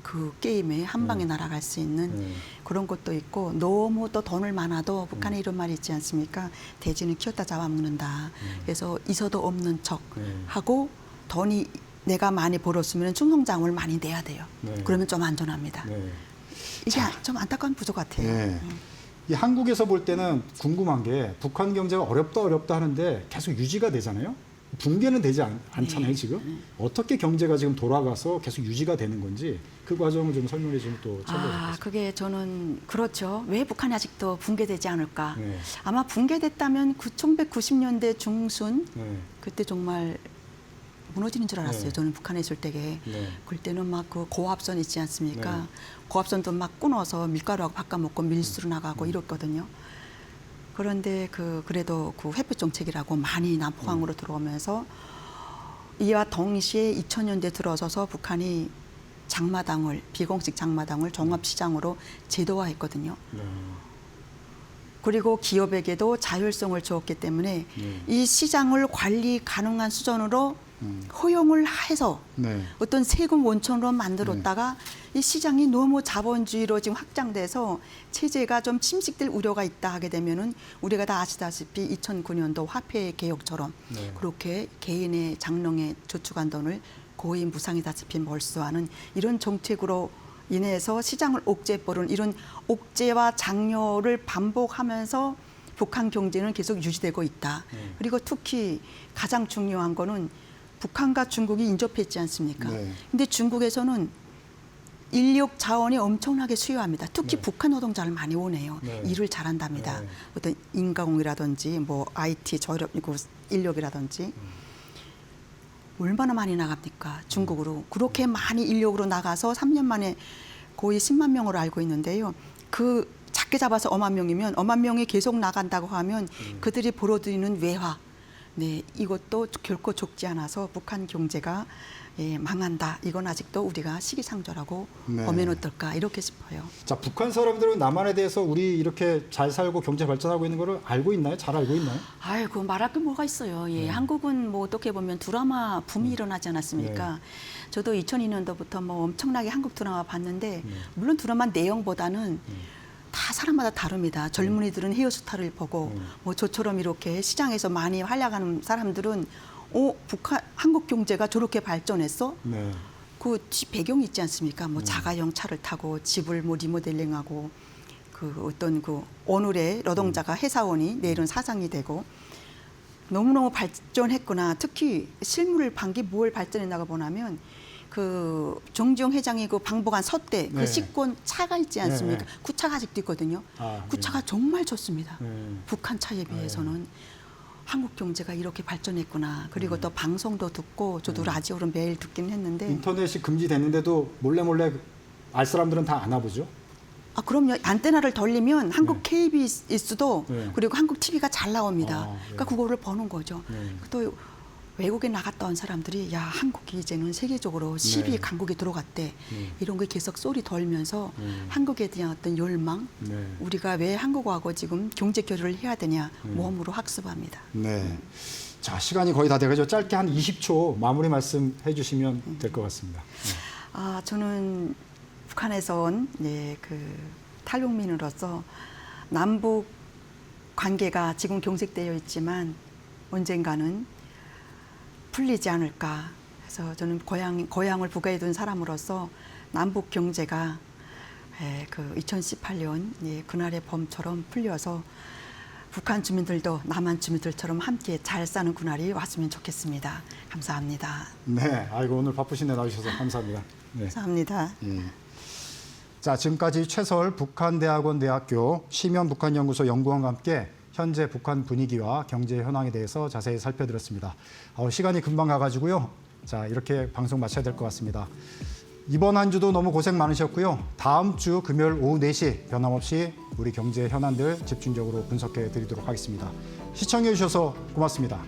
그 게임에 한 방에 날아갈 수 있는 그런 것도 있고 너무 또 돈을 많아도 북한에 이런 말이 있지 않습니까? 돼지는 키웠다 잡아먹는다. 그래서 있어도 없는 척 하고 돈이 내가 많이 벌었으면 충성장을 많이 내야 돼요. 그러면 좀 안전합니다. 이게 좀 안타까운 부족 같아요. 네. 이 한국에서 볼 때는 궁금한 게 북한 경제가 어렵다 하는데 계속 유지가 되잖아요. 붕괴는 되지 않잖아요, 지금. 어떻게 경제가 지금 돌아가서 계속 유지가 되는 건지 그 과정을 좀 설명해 주면 또 좋겠습니다. 그게 저는 그렇죠. 왜 북한이 아직도 붕괴되지 않을까? 네. 아마 붕괴됐다면 1990년대 중순 그때 정말 무너지는 줄 알았어요. 네. 저는 북한에 있을 때게. 네. 그때는 막 그 고압선 있지 않습니까? 네. 고압선도 막 끊어서 밀가루하고 바꿔먹고 밀수로 나가고 이랬거든요. 그런데 그래도 그 회피 정책이라고 많이 남포항으로 들어오면서 이와 동시에 2000년대 들어서서 북한이 장마당을 비공식 장마당을 종합시장으로 제도화했거든요. 그리고 기업에게도 자율성을 주었기 때문에 이 시장을 관리 가능한 수준으로 허용을 해서 어떤 세금 원천으로 만들었다가 이 시장이 너무 자본주의로 지금 확장돼서 체제가 좀 침식될 우려가 있다 하게 되면은 우리가 다 아시다시피 2009년도 화폐 개혁처럼 그렇게 개인의 장롱에 저축한 돈을 거의 무상이다시피 몰수하는 이런 정책으로 인해서 시장을 옥죄버리는 이런 옥죄와 장려를 반복하면서 북한 경제는 계속 유지되고 있다. 그리고 특히 가장 중요한 거는 북한과 중국이 인접했지 않습니까? 근데 중국에서는 인력 자원이 엄청나게 수요합니다. 특히 북한 노동자를 많이 오네요. 일을 잘한답니다. 어떤 인가공이라든지 뭐 IT 저력 인력이라든지 얼마나 많이 나갑니까? 중국으로. 그렇게 많이 인력으로 나가서 3년 만에 거의 10만 명으로 알고 있는데요. 그 작게 잡아서 5만 명이면 5만 명이 계속 나간다고 하면 그들이 벌어들이는 외화. 네, 이것도 결코 적지 않아서 북한 경제가 망한다. 이건 아직도 우리가 시기상조라고 보면 어떨까 이렇게 싶어요. 자, 북한 사람들은 남한에 대해서 우리 이렇게 잘 살고 경제 발전하고 있는 거를 알고 있나요? 잘 알고 있나요? 아이고 말할 게 뭐가 있어요. 예, 한국은 뭐 어떻게 보면 드라마 붐이 일어나지 않았습니까? 저도 2002년도부터 뭐 엄청나게 한국 드라마 봤는데 물론 드라마 내용보다는 다 사람마다 다릅니다. 젊은이들은 헤어스타를 보고 뭐 저처럼 이렇게 시장에서 많이 활약하는 사람들은 한국 경제가 저렇게 발전했어? 그 배경이 있지 않습니까? 뭐 자가용 차를 타고 집을 뭐 리모델링하고 그 어떤 그 오늘의 노동자가 회사원이 내일은 사장이 되고 너무너무 발전했구나. 특히 실물 반기 뭘 발전했나가 보냐면 그 정주영 회장이 그 방북한 서대 그 식권 차가 있지 않습니까? 그 차가 아직도 있거든요. 그 차가 정말 좋습니다. 북한 차에 비해서는 한국 경제가 이렇게 발전했구나. 그리고 또 방송도 듣고 저도 라디오를 매일 듣긴 했는데 인터넷이 금지됐는데도 몰래 알 사람들은 다 아나 보죠? 그럼요. 안테나를 돌리면 한국 KBS도 그리고 한국 TV가 잘 나옵니다. 그러니까 그거를 보는 거죠. 또 외국에 나갔다 온 사람들이 야 한국이 이제는 세계적으로 10위 강국에 들어갔대. 이런 게 계속 소리 돌면서 한국에 대한 어떤 열망 우리가 왜 한국하고 지금 경제 교류를 해야 되냐 몸으로 학습합니다. 네. 자, 시간이 거의 다 돼가지고 짧게 한 20초 마무리 말씀해 주시면 될 것 같습니다. 저는 북한에서 온 그 탈북민으로서 남북 관계가 지금 경색되어 있지만 언젠가는 풀리지 않을까. 그래서 저는 고향을 북에 둔 사람으로서 남북 경제가 그 2018년 그날의 봄처럼 풀려서 북한 주민들도 남한 주민들처럼 함께 잘 사는 그날이 왔으면 좋겠습니다. 감사합니다. 네, 아이고 오늘 바쁘신데 나오셔서 감사합니다. 네. 감사합니다. 자, 지금까지 최설 북한대학원대학교 시면북한연구소 연구원과 함께 현재 북한 분위기와 경제 현황에 대해서 자세히 살펴드렸습니다. 시간이 금방 가가지고요. 자, 이렇게 방송 마쳐야 될 것 같습니다. 이번 한 주도 너무 고생 많으셨고요. 다음 주 금요일 오후 4시 변함없이 우리 경제 현안들 집중적으로 분석해 드리도록 하겠습니다. 시청해 주셔서 고맙습니다.